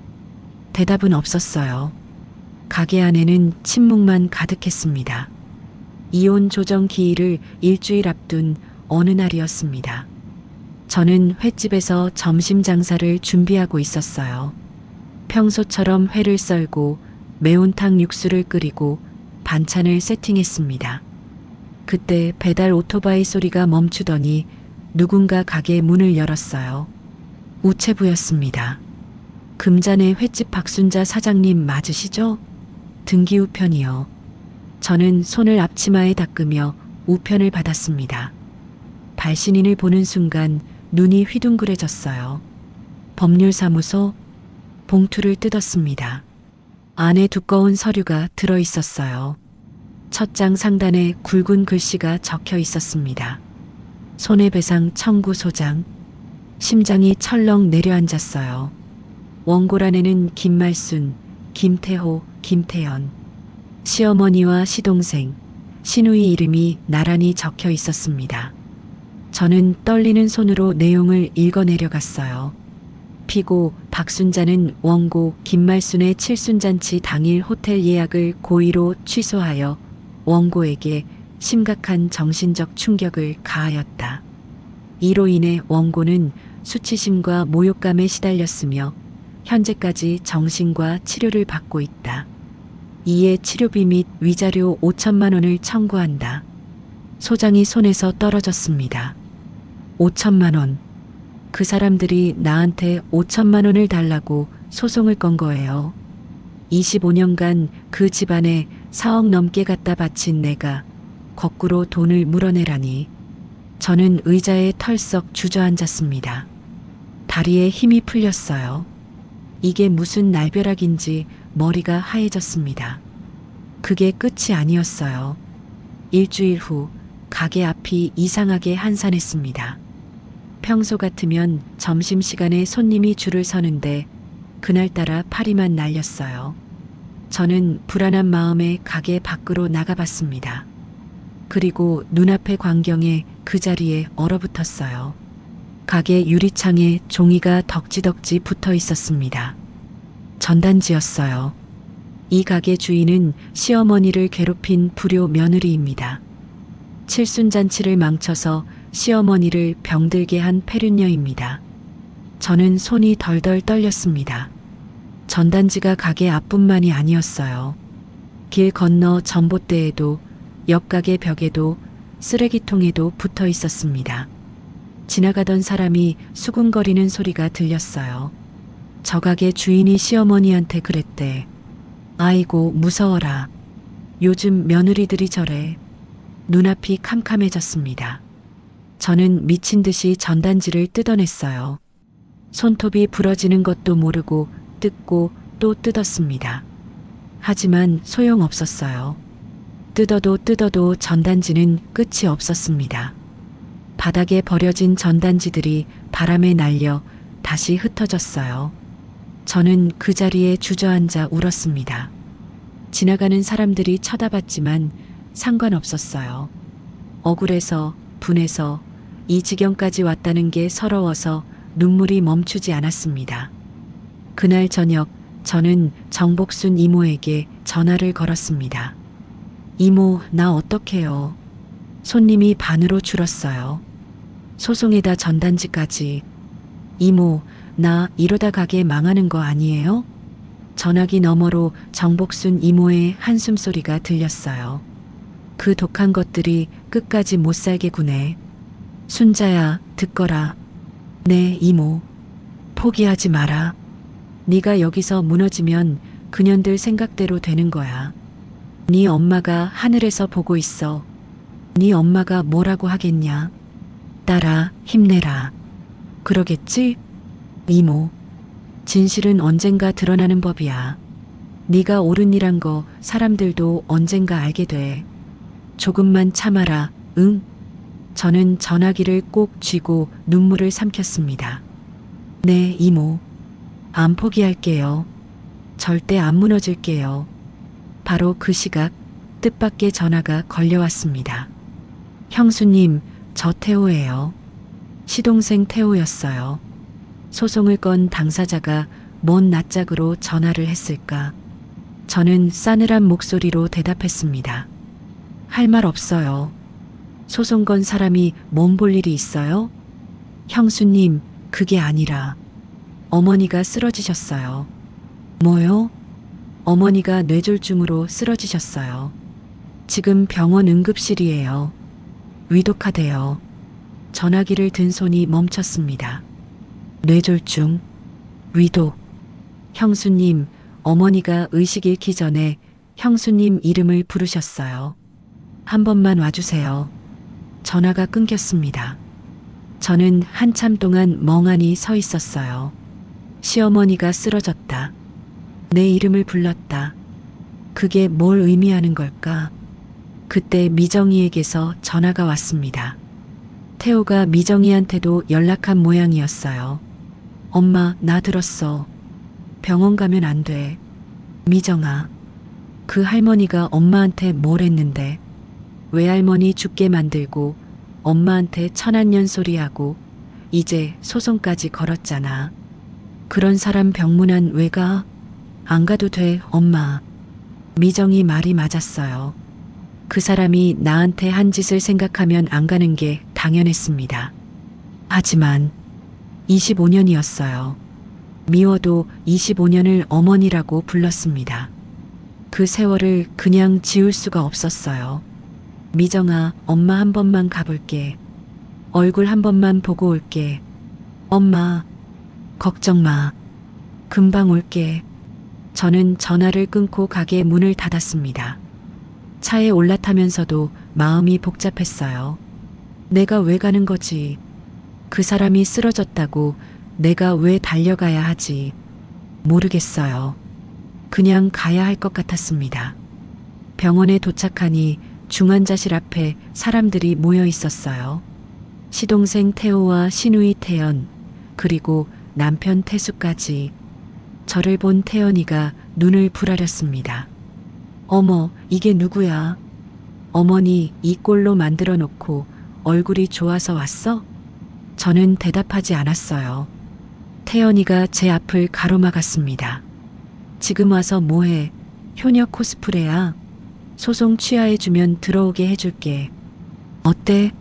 대답은 없었어요. 가게 안에는 침묵만 가득했습니다. 이혼 조정 기일을 일주일 앞둔 어느 날이었습니다. 저는 횟집에서 점심 장사를 준비하고 있었어요. 평소처럼 회를 썰고 매운탕 육수를 끓이고 반찬을 세팅했습니다. 그때 배달 오토바이 소리가 멈추더니 누군가 가게 문을 열었어요. 우체부였습니다. 금잔의 횟집 박순자 사장님 맞으시죠? 등기 우편이요. 저는 손을 앞치마에 닦으며 우편을 받았습니다. 발신인을 보는 순간 눈이 휘둥그레졌어요. 법률사무소? 봉투를 뜯었습니다. 안에 두꺼운 서류가 들어 있었어요. 첫 장 상단에 굵은 글씨가 적혀 있었습니다. 손해배상 청구 소장. 심장이 철렁 내려앉았어요. 원고란에는 김말순, 김태호, 김태연, 시어머니와 시동생, 시누이 이름이 나란히 적혀 있었습니다. 저는 떨리는 손으로 내용을 읽어내려갔어요. 피고 박순자는 원고 김말순의 칠순잔치 당일 호텔 예약을 고의로 취소하여 원고에게 심각한 정신적 충격을 가하였다. 이로 인해 원고는 수치심과 모욕감에 시달렸으며 현재까지 정신과 치료를 받고 있다. 이에 치료비 및 위자료 5천만 원을 청구한다. 소장이 손에서 떨어졌습니다. 5천만 원. 그 사람들이 나한테 5천만 원을 달라고 소송을 건 거예요. 25년간 그 집안에 4억 넘게 갖다 바친 내가 거꾸로 돈을 물어내라니. 저는 의자에 털썩 주저앉았습니다. 다리에 힘이 풀렸어요. 이게 무슨 날벼락인지 머리가 하얘졌습니다. 그게 끝이 아니었어요. 일주일 후 가게 앞이 이상하게 한산했습니다. 평소 같으면 점심시간에 손님이 줄을 서는데 그날따라 파리만 날렸어요. 저는 불안한 마음에 가게 밖으로 나가봤습니다. 그리고 눈앞의 광경에 그 자리에 얼어붙었어요. 가게 유리창에 종이가 덕지덕지 붙어 있었습니다. 전단지였어요. 이 가게 주인은 시어머니를 괴롭힌 불효 며느리입니다. 칠순잔치를 망쳐서 시어머니를 병들게 한 폐륜녀입니다. 저는 손이 덜덜 떨렸습니다. 전단지가 가게 앞뿐만이 아니었어요. 길 건너 전봇대에도 옆가게 벽에도 쓰레기통에도 붙어 있었습니다. 지나가던 사람이 수군거리는 소리가 들렸어요. 저 가게 주인이 시어머니한테 그랬대. 아이고 무서워라. 요즘 며느리들이 저래. 눈앞이 캄캄해졌습니다. 저는 미친 듯이 전단지를 뜯어냈어요. 손톱이 부러지는 것도 모르고 뜯고 또 뜯었습니다. 하지만 소용없었어요. 뜯어도 전단지는 끝이 없었습니다. 바닥에 버려진 전단지들이 바람에 날려 다시 흩어졌어요. 저는 그 자리에 주저앉아 울었습니다. 지나가는 사람들이 쳐다봤지만 상관없었어요. 억울해서, 분해서, 이 지경까지 왔다는 게 서러워서 눈물이 멈추지 않았습니다. 그날 저녁 저는 정복순 이모에게 전화를 걸었습니다. 이모, 나 어떡해요? 손님이 반으로 줄었어요. 소송에다 전단지까지. 이모, 나 이러다 가게 망하는 거 아니에요? 전화기 너머로 정복순 이모의 한숨 소리가 들렸어요. 그 독한 것들이 끝까지 못 살게 구네. 순자야, 듣거라. 네, 이모. 포기하지 마라. 네가 여기서 무너지면 그년들 생각대로 되는 거야. 네 엄마가 하늘에서 보고 있어. 네 엄마가 뭐라고 하겠냐. 딸아, 힘내라. 그러겠지? 이모. 진실은 언젠가 드러나는 법이야. 네가 옳은 일한 거 사람들도 언젠가 알게 돼. 조금만 참아라, 응? 저는 전화기를 꼭 쥐고 눈물을 삼켰습니다. 네, 이모. 안 포기할게요. 절대 안 무너질게요. 바로 그 시각 뜻밖의 전화가 걸려왔습니다. 형수님, 저 태호예요. 시동생 태호였어요. 소송을 건 당사자가 뭔 낯짝으로 전화를 했을까? 저는 싸늘한 목소리로 대답했습니다. 할 말 없어요. 소송 건 사람이 몸 볼 일이 있어요? 형수님, 그게 아니라 어머니가 쓰러지셨어요. 뭐요? 어머니가 뇌졸중으로 쓰러지셨어요. 지금 병원 응급실이에요. 위독하대요. 전화기를 든 손이 멈췄습니다. 뇌졸중, 위독. 형수님, 어머니가 의식 잃기 전에 형수님 이름을 부르셨어요. 한 번만 와주세요. 전화가 끊겼습니다. 저는 한참 동안 멍하니 서 있었어요. 시어머니가 쓰러졌다. 내 이름을 불렀다. 그게 뭘 의미하는 걸까? 그때 미정이에게서 전화가 왔습니다. 태호가 미정이한테도 연락한 모양이었어요. 엄마, 나 들었어. 병원 가면 안 돼. 미정아, 그 할머니가 엄마한테 뭘 했는데? 외할머니 죽게 만들고 엄마한테 천한년 소리하고 이제 소송까지 걸었잖아. 그런 사람 병문안 왜 가? 안 가도 돼, 엄마. 미정이 말이 맞았어요. 그 사람이 나한테 한 짓을 생각하면 안 가는 게 당연했습니다. 하지만 25년이었어요. 미워도 25년을 어머니라고 불렀습니다. 그 세월을 그냥 지울 수가 없었어요. 미정아, 엄마 한 번만 가볼게. 얼굴 한 번만 보고 올게. 엄마, 걱정 마. 금방 올게. 저는 전화를 끊고 가게 문을 닫았습니다. 차에 올라타면서도 마음이 복잡했어요. 내가 왜 가는 거지? 그 사람이 쓰러졌다고 내가 왜 달려가야 하지? 모르겠어요. 그냥 가야 할 것 같았습니다. 병원에 도착하니 중환자실 앞에 사람들이 모여 있었어요. 시동생 태호와 시누이 태연, 그리고 남편 태수까지. 저를 본 태연이가 눈을 부라렸습니다. 어머, 이게 누구야? 어머니 이 꼴로 만들어 놓고 얼굴이 좋아서 왔어? 저는 대답하지 않았어요. 태연이가 제 앞을 가로막았습니다. 지금 와서 뭐해? 효녀 코스프레야. 소송 취하해주면 들어오게 해줄게. 어때?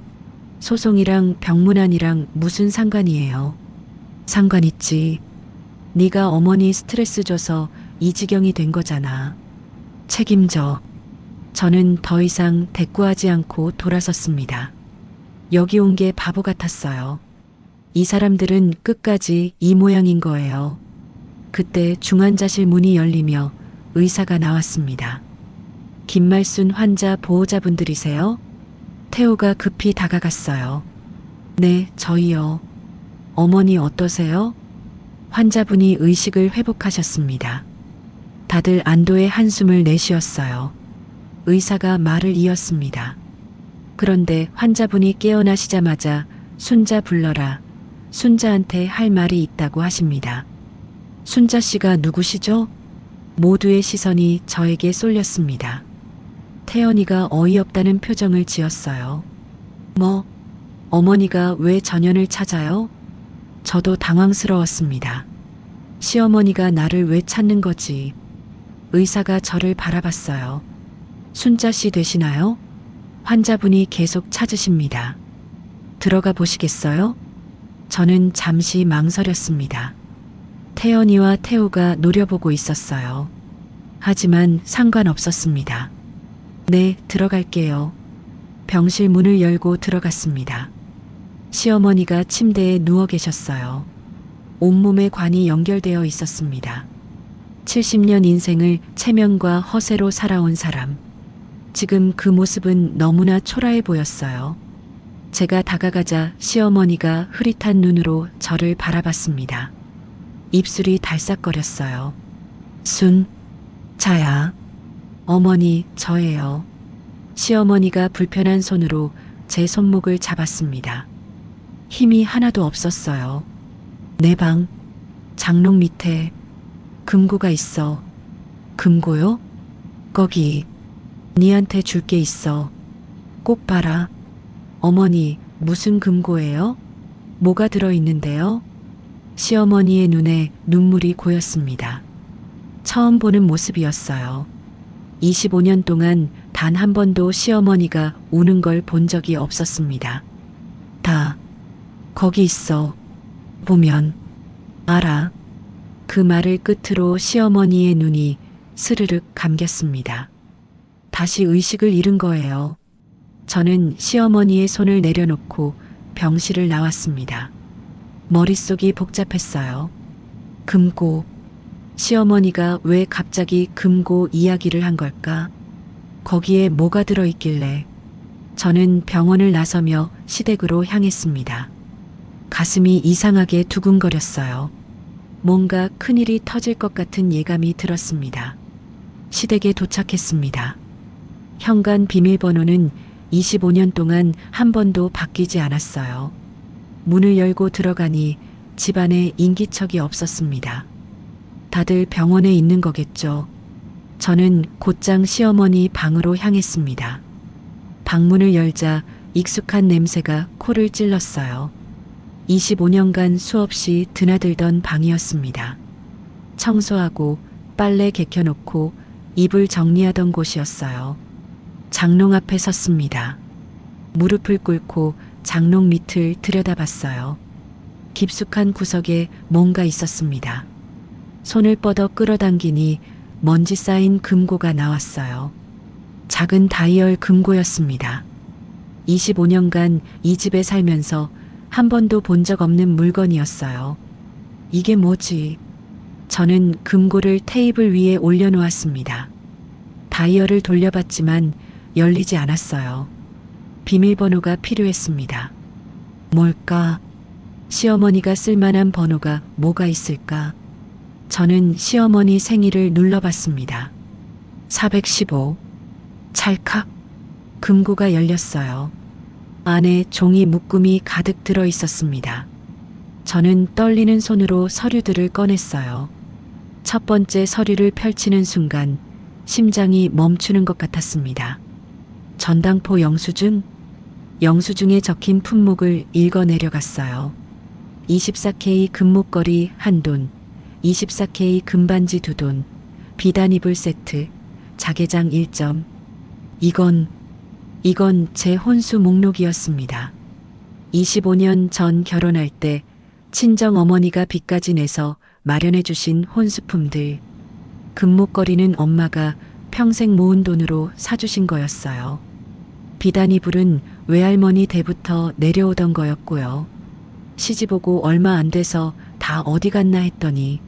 소송이랑 병문안이랑 무슨 상관이에요? 상관 있지. 네가 어머니 스트레스 줘서 이 지경이 된 거잖아. 책임져. 저는 더 이상 대꾸하지 않고 돌아섰습니다. 여기 온 게 바보 같았어요. 이 사람들은 끝까지 이 모양인 거예요. 그때 중환자실 문이 열리며 의사가 나왔습니다. 김말순 환자 보호자분들이세요? 태호가 급히 다가갔어요. 네, 저희요. 어머니 어떠세요? 환자분이 의식을 회복하셨습니다. 다들 안도의 한숨을 내쉬었어요. 의사가 말을 이었습니다. 그런데 환자분이 깨어나시자마자 순자 불러라. 순자한테 할 말이 있다고 하십니다. 순자 씨가 누구시죠? 모두의 시선이 저에게 쏠렸습니다. 태연이가 어이없다는 표정을 지었어요. 뭐, 어머니가 왜 전현을 찾아요? 저도 당황스러웠습니다. 시어머니가 나를 왜 찾는 거지? 의사가 저를 바라봤어요. 순자 씨 되시나요? 환자분이 계속 찾으십니다. 들어가 보시겠어요? 저는 잠시 망설였습니다. 태연이와 태호가 노려보고 있었어요. 하지만 상관없었습니다. 네, 들어갈게요. 병실 문을 열고 들어갔습니다. 시어머니가 침대에 누워 계셨어요. 온몸에 관이 연결되어 있었습니다. 70년 인생을 체면과 허세로 살아온 사람. 지금 그 모습은 너무나 초라해 보였어요. 제가 다가가자 시어머니가 흐릿한 눈으로 저를 바라봤습니다. 입술이 달싹거렸어요. 자야. 어머니, 저예요. 시어머니가 불편한 손으로 제 손목을 잡았습니다. 힘이 하나도 없었어요. 내 방, 장롱 밑에 금고가 있어. 금고요? 거기, 니한테 줄 게 있어. 꼭 봐라. 어머니, 무슨 금고예요? 뭐가 들어있는데요? 시어머니의 눈에 눈물이 고였습니다. 처음 보는 모습이었어요. 25년 동안 단 한 번도 시어머니가 우는 걸 본 적이 없었습니다. 다, 거기 있어. 보면, 알아. 그 말을 끝으로 시어머니의 눈이 스르륵 감겼습니다. 다시 의식을 잃은 거예요. 저는 시어머니의 손을 내려놓고 병실을 나왔습니다. 머릿속이 복잡했어요. 금고. 시어머니가 왜 갑자기 금고 이야기를 한 걸까? 거기에 뭐가 들어있길래? 저는 병원을 나서며 시댁으로 향했습니다. 가슴이 이상하게 두근거렸어요. 뭔가 큰일이 터질 것 같은 예감이 들었습니다. 시댁에 도착했습니다. 현관 비밀번호는 25년 동안 한 번도 바뀌지 않았어요. 문을 열고 들어가니 집안에 인기척이 없었습니다. 다들 병원에 있는 거겠죠. 저는 곧장 시어머니 방으로 향했습니다. 방문을 열자 익숙한 냄새가 코를 찔렀어요. 25년간 수없이 드나들던 방이었습니다. 청소하고 빨래 개켜놓고 이불 정리하던 곳이었어요. 장롱 앞에 섰습니다. 무릎을 꿇고 장롱 밑을 들여다봤어요. 깊숙한 구석에 뭔가 있었습니다. 손을 뻗어 끌어당기니 먼지 쌓인 금고가 나왔어요. 작은 다이얼 금고였습니다. 25년간 이 집에 살면서 한 번도 본 적 없는 물건이었어요. 이게 뭐지? 저는 금고를 테이블 위에 올려놓았습니다. 다이얼을 돌려봤지만 열리지 않았어요. 비밀번호가 필요했습니다. 뭘까? 시어머니가 쓸만한 번호가 뭐가 있을까? 저는 시어머니 생일을 눌러봤습니다. 415. 찰칵. 금고가 열렸어요. 안에 종이 묶음이 가득 들어 있었습니다. 저는 떨리는 손으로 서류들을 꺼냈어요. 첫 번째 서류를 펼치는 순간 심장이 멈추는 것 같았습니다. 전당포 영수증? 영수증에 적힌 품목을 읽어 내려갔어요. 24K 금목걸이 1돈, 24K 금반지 2돈, 비단 이불 세트, 자개장 1점. 이건 제 혼수 목록이었습니다. 25년 전 결혼할 때 친정 어머니가 빚까지 내서 마련해 주신 혼수품들. 금목걸이는 엄마가 평생 모은 돈으로 사주신 거였어요. 비단 이불은 외할머니 때부터 내려오던 거였고요. 시집 오고 얼마 안 돼서 다 어디 갔나 했더니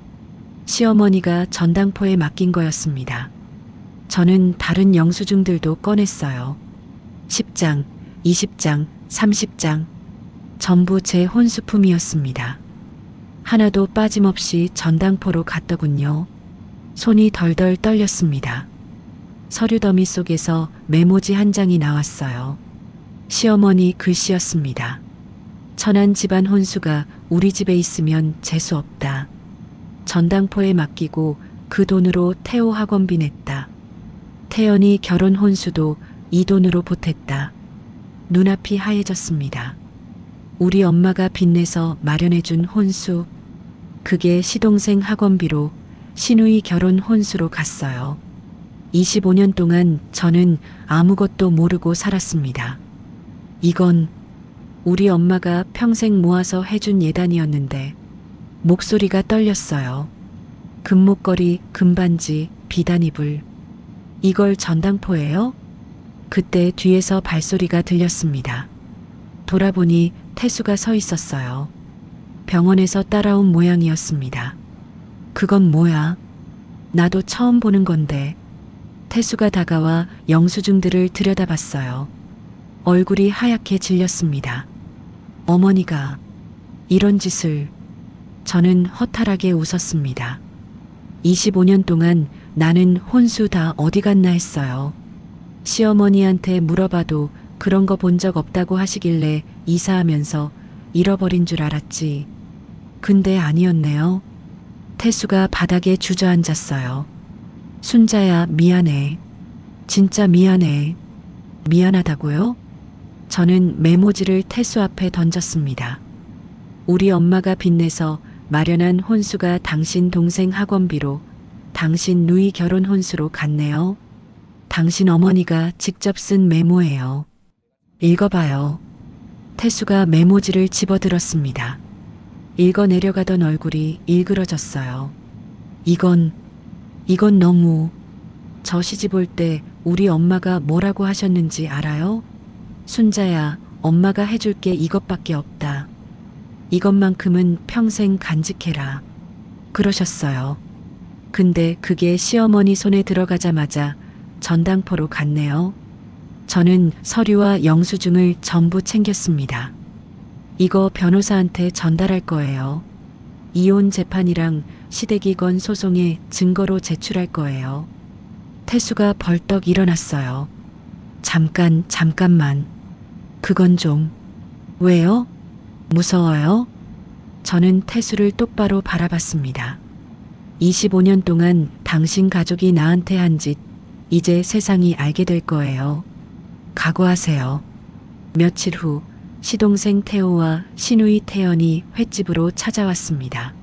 시어머니가 전당포에 맡긴 거였습니다. 저는 다른 영수증들도 꺼냈어요. 10장, 20장, 30장. 전부 제 혼수품이었습니다. 하나도 빠짐없이 전당포로 갔더군요. 손이 덜덜 떨렸습니다. 서류 더미 속에서 메모지 한 장이 나왔어요. 시어머니 글씨였습니다. 천한 집안 혼수가 우리 집에 있으면 재수 없다. 전당포에 맡기고 그 돈으로 태호 학원비 냈다. 태연이 결혼 혼수도 이 돈으로 보탰다. 눈앞이 하얘졌습니다. 우리 엄마가 빚내서 마련해준 혼수. 그게 시동생 학원비로 시누이 결혼 혼수로 갔어요. 25년 동안 저는 아무것도 모르고 살았습니다. 이건 우리 엄마가 평생 모아서 해준 예단이었는데 목소리가 떨렸어요. 금목걸이, 금반지, 비단 이불. 이걸 전당포예요? 그때 뒤에서 발소리가 들렸습니다. 돌아보니 태수가 서 있었어요. 병원에서 따라온 모양이었습니다. 그건 뭐야? 나도 처음 보는 건데. 태수가 다가와 영수증들을 들여다봤어요. 얼굴이 하얗게 질렸습니다. 어머니가 이런 짓을. 저는 허탈하게 웃었습니다. 25년 동안 나는 혼수 다 어디 갔나 했어요. 시어머니한테 물어봐도 그런 거 본 적 없다고 하시길래 이사하면서 잃어버린 줄 알았지. 근데 아니었네요. 태수가 바닥에 주저앉았어요. 순자야, 미안해. 진짜 미안해. 미안하다고요? 저는 메모지를 태수 앞에 던졌습니다. 우리 엄마가 빚내서 마련한 혼수가 당신 동생 학원비로 당신 누이 결혼 혼수로 갔네요. 당신 어머니가 직접 쓴 메모예요. 읽어봐요. 태수가 메모지를 집어들었습니다. 읽어 내려가던 얼굴이 일그러졌어요. 이건 너무. 저 시집 올 때 우리 엄마가 뭐라고 하셨는지 알아요? 순자야, 엄마가 해줄 게 이것밖에 없다. 이것만큼은 평생 간직해라. 그러셨어요. 근데 그게 시어머니 손에 들어가자마자 전당포로 갔네요. 저는 서류와 영수증을 전부 챙겼습니다. 이거 변호사한테 전달할 거예요. 이혼 재판이랑 시댁이 건 소송에 증거로 제출할 거예요. 태수가 벌떡 일어났어요. 잠깐만. 그건 좀. 왜요? 무서워요? 저는 태수를 똑바로 바라봤습니다. 25년 동안 당신 가족이 나한테 한 짓, 이제 세상이 알게 될 거예요. 각오하세요. 며칠 후 시동생 태호와 시누이 태연이 횟집으로 찾아왔습니다.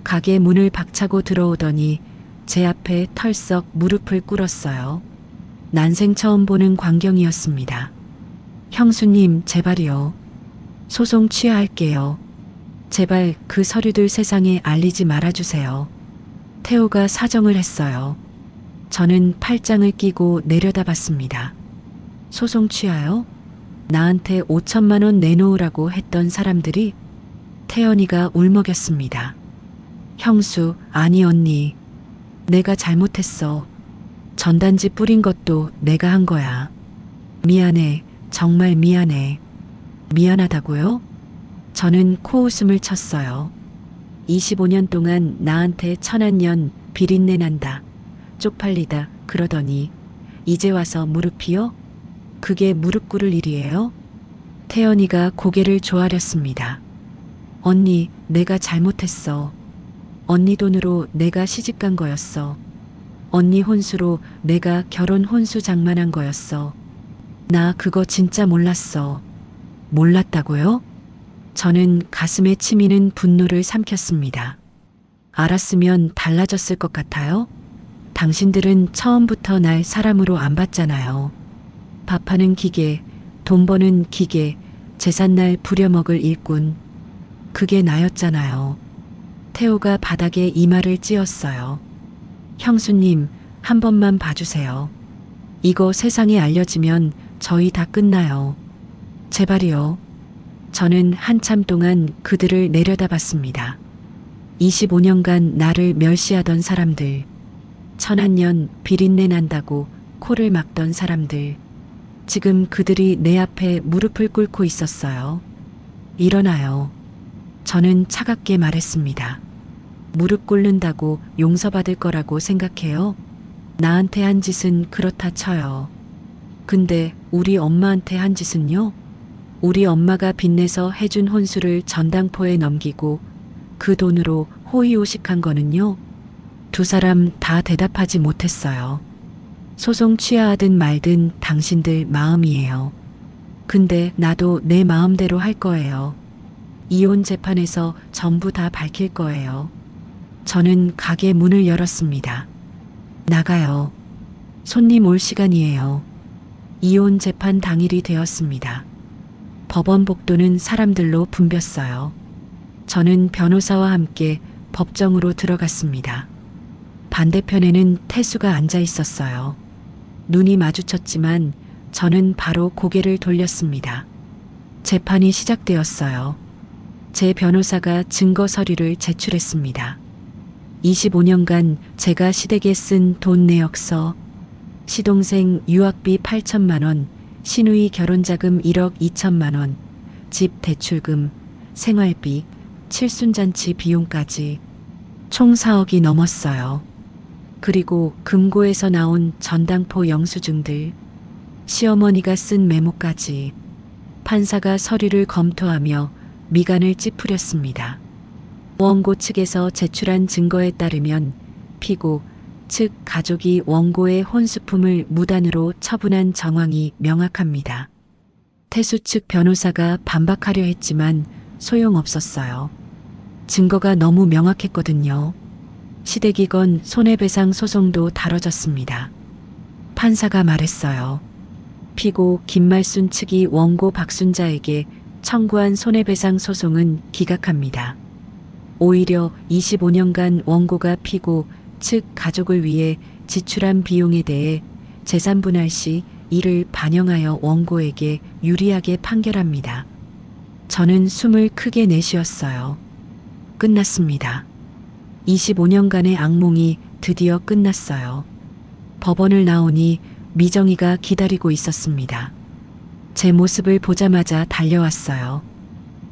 가게 문을 박차고 들어오더니 제 앞에 털썩 무릎을 꿇었어요. 난생 처음 보는 광경이었습니다. 형수님, 제발이요. 소송 취하할게요. 제발 그 서류들 세상에 알리지 말아주세요. 태호가 사정을 했어요. 저는 팔짱을 끼고 내려다봤습니다. 소송 취하요? 나한테 5천만 원 내놓으라고 했던 사람들이? 태연이가 울먹였습니다. 형수, 아니 언니. 내가 잘못했어. 전단지 뿌린 것도 내가 한 거야. 미안해. 정말 미안해. 미안하다고요? 저는 코웃음을 쳤어요. 25년 동안 나한테 천한년 비린내 난다. 쪽팔리다. 그러더니 이제 와서 무릎이요? 그게 무릎 꿇을 일이에요? 태연이가 고개를 조아렸습니다. 언니, 내가 잘못했어. 언니 돈으로 내가 시집간 거였어. 언니 혼수로 내가 결혼 혼수 장만한 거였어. 나 그거 진짜 몰랐어. 몰랐다고요? 저는 가슴에 치미는 분노를 삼켰습니다. 알았으면 달라졌을 것 같아요? 당신들은 처음부터 날 사람으로 안 봤잖아요. 밥하는 기계, 돈 버는 기계, 재산날 부려먹을 일꾼. 그게 나였잖아요. 태호가 바닥에 이마를 찧었어요. 형수님, 한 번만 봐주세요. 이거 세상에 알려지면 저희 다 끝나요. 제발이요. 저는 한참 동안 그들을 내려다봤습니다. 25년간 나를 멸시하던 사람들, 천한년 비린내 난다고 코를 막던 사람들, 지금 그들이 내 앞에 무릎을 꿇고 있었어요. 일어나요. 저는 차갑게 말했습니다. 무릎 꿇는다고 용서받을 거라고 생각해요? 나한테 한 짓은 그렇다 쳐요. 근데 우리 엄마한테 한 짓은요? 우리 엄마가 빚내서 해준 혼수를 전당포에 넘기고 그 돈으로 호의호식한 거는요? 두 사람 다 대답하지 못했어요. 소송 취하하든 말든 당신들 마음이에요. 근데 나도 내 마음대로 할 거예요. 이혼 재판에서 전부 다 밝힐 거예요. 저는 가게 문을 열었습니다. 나가요. 손님 올 시간이에요. 이혼 재판 당일이 되었습니다. 법원 복도는 사람들로 붐볐어요. 저는 변호사와 함께 법정으로 들어갔습니다. 반대편에는 태수가 앉아 있었어요. 눈이 마주쳤지만 저는 바로 고개를 돌렸습니다. 재판이 시작되었어요. 제 변호사가 증거 서류를 제출했습니다. 25년간 제가 시댁에 쓴 돈 내역서, 시동생 유학비 8천만 원, 시누이 결혼자금 1억 2천만 원, 집 대출금, 생활비, 칠순잔치 비용까지 총 4억이 넘었어요. 그리고 금고에서 나온 전당포 영수증들, 시어머니가 쓴 메모까지. 판사가 서류를 검토하며 미간을 찌푸렸습니다. 원고 측에서 제출한 증거에 따르면 피고 즉 가족이 원고의 혼수품을 무단으로 처분한 정황이 명확합니다. 태수 측 변호사가 반박하려 했지만 소용없었어요. 증거가 너무 명확했거든요. 시댁이건 손해배상 소송도 다뤄졌습니다. 판사가 말했어요. 피고 김말순 측이 원고 박순자에게 청구한 손해배상 소송은 기각합니다. 오히려 25년간 원고가 피고 측 가족을 위해 지출한 비용에 대해 재산분할 시 이를 반영하여 원고에게 유리하게 판결합니다. 저는 숨을 크게 내쉬었어요. 끝났습니다. 25년간의 악몽이 드디어 끝났어요. 법원을 나오니 미정이가 기다리고 있었습니다. 제 모습을 보자마자 달려왔어요.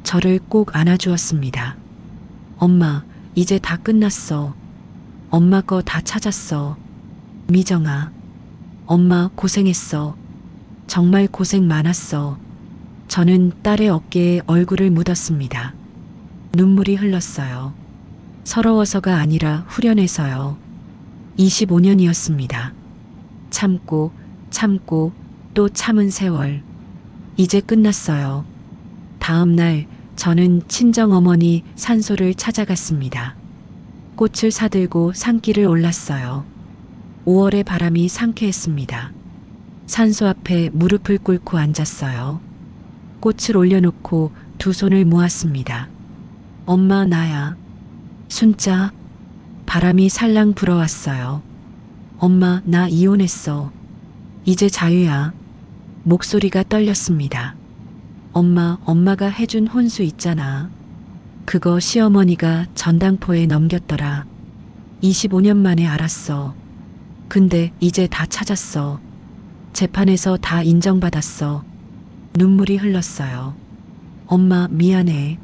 저를 꼭 안아주었습니다. 엄마, 이제 다 끝났어. 엄마 거 다 찾았어. 미정아, 엄마 고생했어. 정말 고생 많았어. 저는 딸의 어깨에 얼굴을 묻었습니다. 눈물이 흘렀어요. 서러워서가 아니라 후련해서요. 25년이었습니다. 참고 또 참은 세월. 이제 끝났어요. 다음 날 저는 친정어머니 산소를 찾아갔습니다. 꽃을 사들고 산길을 올랐어요. 5월의 바람이 상쾌했습니다. 산소 앞에 무릎을 꿇고 앉았어요. 꽃을 올려놓고 두 손을 모았습니다. 엄마, 나야. 순자. 바람이 살랑 불어왔어요. 엄마, 나 이혼했어. 이제 자유야. 목소리가 떨렸습니다. 엄마가 해준 혼수 있잖아. 그거 시어머니가 전당포에 넘겼더라. 25년 만에 알았어. 근데 이제 다 찾았어. 재판에서 다 인정받았어. 눈물이 흘렀어요. 엄마, 미안해.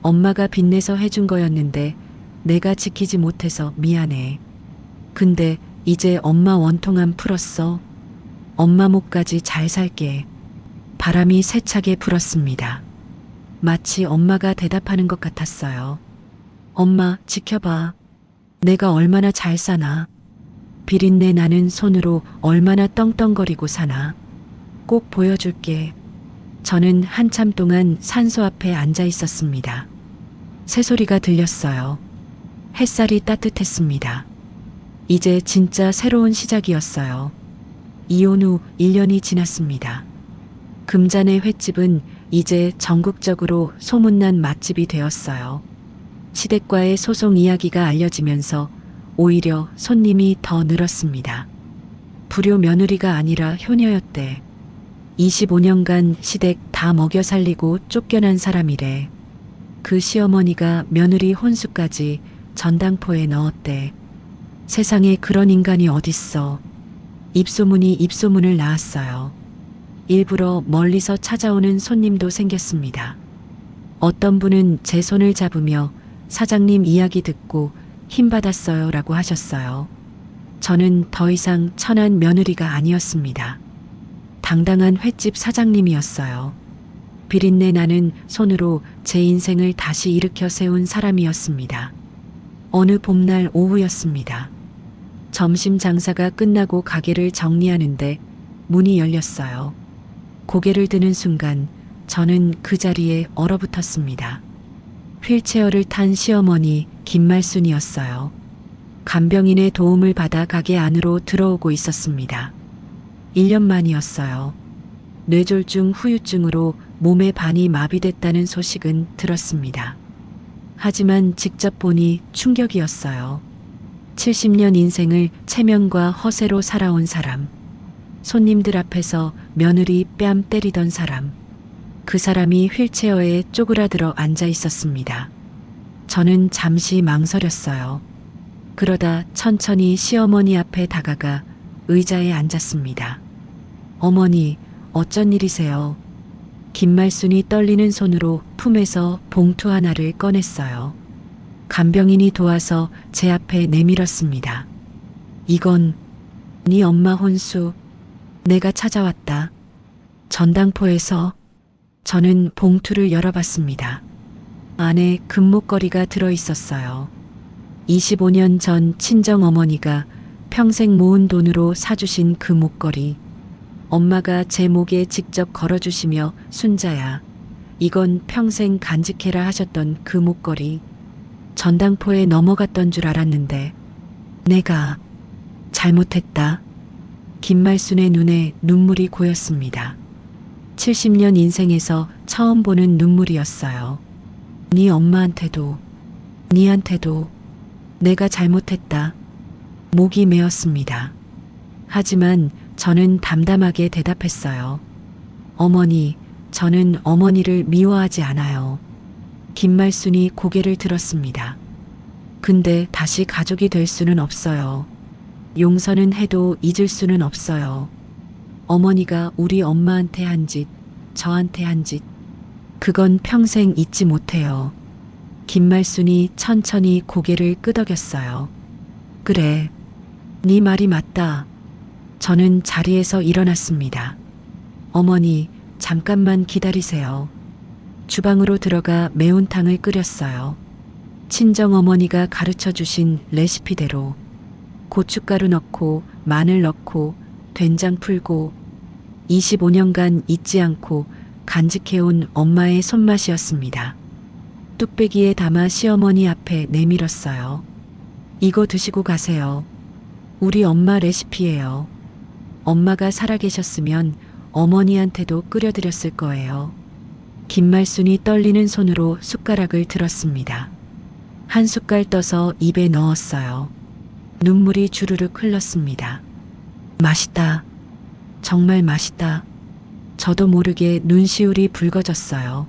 엄마가 빚내서 해준 거였는데 내가 지키지 못해서 미안해. 근데 이제 엄마 원통함 풀었어. 엄마 목까지 잘 살게. 바람이 세차게 불었습니다. 마치 엄마가 대답하는 것 같았어요. 엄마, 지켜봐. 내가 얼마나 잘 사나. 비린내 나는 손으로 얼마나 떵떵거리고 사나. 꼭 보여줄게. 저는 한참 동안 산소 앞에 앉아 있었습니다. 새소리가 들렸어요. 햇살이 따뜻했습니다. 이제 진짜 새로운 시작이었어요. 이혼 후 1년이 지났습니다. 금잔의 횟집은 이제 전국적으로 소문난 맛집이 되었어요. 시댁과의 소송 이야기가 알려지면서 오히려 손님이 더 늘었습니다. 불효 며느리가 아니라 효녀였대. 25년간 시댁 다 먹여 살리고 쫓겨난 사람이래. 그 시어머니가 며느리 혼수까지 전당포에 넣었대. 세상에 그런 인간이 어딨어. 입소문이 입소문을 낳았어요. 일부러 멀리서 찾아오는 손님도 생겼습니다. 어떤 분은 제 손을 잡으며 사장님 이야기 듣고 힘받았어요 라고 하셨어요. 저는 더 이상 천한 며느리가 아니었습니다. 당당한 횟집 사장님이었어요. 비린내 나는 손으로 제 인생을 다시 일으켜 세운 사람이었습니다. 어느 봄날 오후였습니다. 점심 장사가 끝나고 가게를 정리하는데 문이 열렸어요. 고개를 드는 순간 저는 그 자리에 얼어붙었습니다. 휠체어를 탄 시어머니 김말순이었어요. 간병인의 도움을 받아 가게 안으로 들어오고 있었습니다. 1년 만이었어요. 뇌졸중 후유증으로 몸의 반이 마비됐다는 소식은 들었습니다. 하지만 직접 보니 충격이었어요. 70년 인생을 체면과 허세로 살아온 사람. 손님들 앞에서 며느리 뺨 때리던 사람. 그 사람이 휠체어에 쪼그라들어 앉아 있었습니다. 저는 잠시 망설였어요. 그러다 천천히 시어머니 앞에 다가가 의자에 앉았습니다. 어머니, 어쩐 일이세요? 김말순이 떨리는 손으로 품에서 봉투 하나를 꺼냈어요. 간병인이 도와서 제 앞에 내밀었습니다. 이건 네 엄마 혼수. 내가 찾아왔다. 전당포에서. 저는 봉투를 열어봤습니다. 안에 금목걸이가 들어있었어요. 25년 전 친정어머니가 평생 모은 돈으로 사주신 그 목걸이. 엄마가 제 목에 직접 걸어주시며 순자야, 이건 평생 간직해라 하셨던 그 목걸이. 전당포에 넘어갔던 줄 알았는데 내가 잘못했다. 김말순의 눈에 눈물이 고였습니다. 70년 인생에서 처음 보는 눈물이었어요. 네 엄마한테도, 네한테도 내가 잘못했다. 목이 메었습니다. 하지만 저는 담담하게 대답했어요. 어머니, 저는 어머니를 미워하지 않아요. 김말순이 고개를 들었습니다. 근데 다시 가족이 될 수는 없어요. 용서는 해도 잊을 수는 없어요. 어머니가 우리 엄마한테 한 짓, 저한테 한 짓, 그건 평생 잊지 못해요. 김말순이 천천히 고개를 끄덕였어요. 그래, 네 말이 맞다. 저는 자리에서 일어났습니다. 어머니, 잠깐만 기다리세요. 주방으로 들어가 매운탕을 끓였어요. 친정 어머니가 가르쳐 주신 레시피대로 고춧가루 넣고 마늘 넣고 된장 풀고 25년간 잊지 않고 간직해온 엄마의 손맛이었습니다. 뚝배기에 담아 시어머니 앞에 내밀었어요. 이거 드시고 가세요. 우리 엄마 레시피예요. 엄마가 살아계셨으면 어머니한테도 끓여드렸을 거예요. 김말순이 떨리는 손으로 숟가락을 들었습니다. 한 숟갈 떠서 입에 넣었어요. 눈물이 주르륵 흘렀습니다. 맛있다. 정말 맛있다. 저도 모르게 눈시울이 붉어졌어요.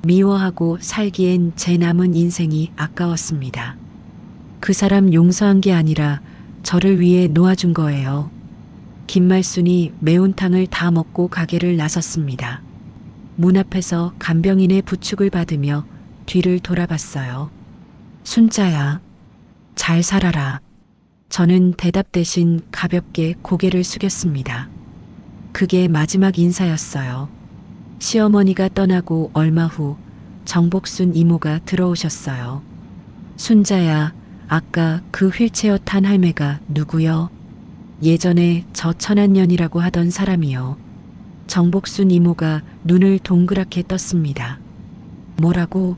미워하고 살기엔 제 남은 인생이 아까웠습니다. 그 사람 용서한 게 아니라 저를 위해 놓아준 거예요. 김말순이 매운탕을 다 먹고 가게를 나섰습니다. 문 앞에서 간병인의 부축을 받으며 뒤를 돌아봤어요. 순자야, 잘 살아라. 저는 대답 대신 가볍게 고개를 숙였습니다. 그게 마지막 인사였어요. 시어머니가 떠나고 얼마 후 정복순 이모가 들어오셨어요. 순자야, 아까 그 휠체어 탄 할매가 누구요? 예전에 저 천한년이라고 하던 사람이요. 정복순 이모가 눈을 동그랗게 떴습니다. 뭐라고?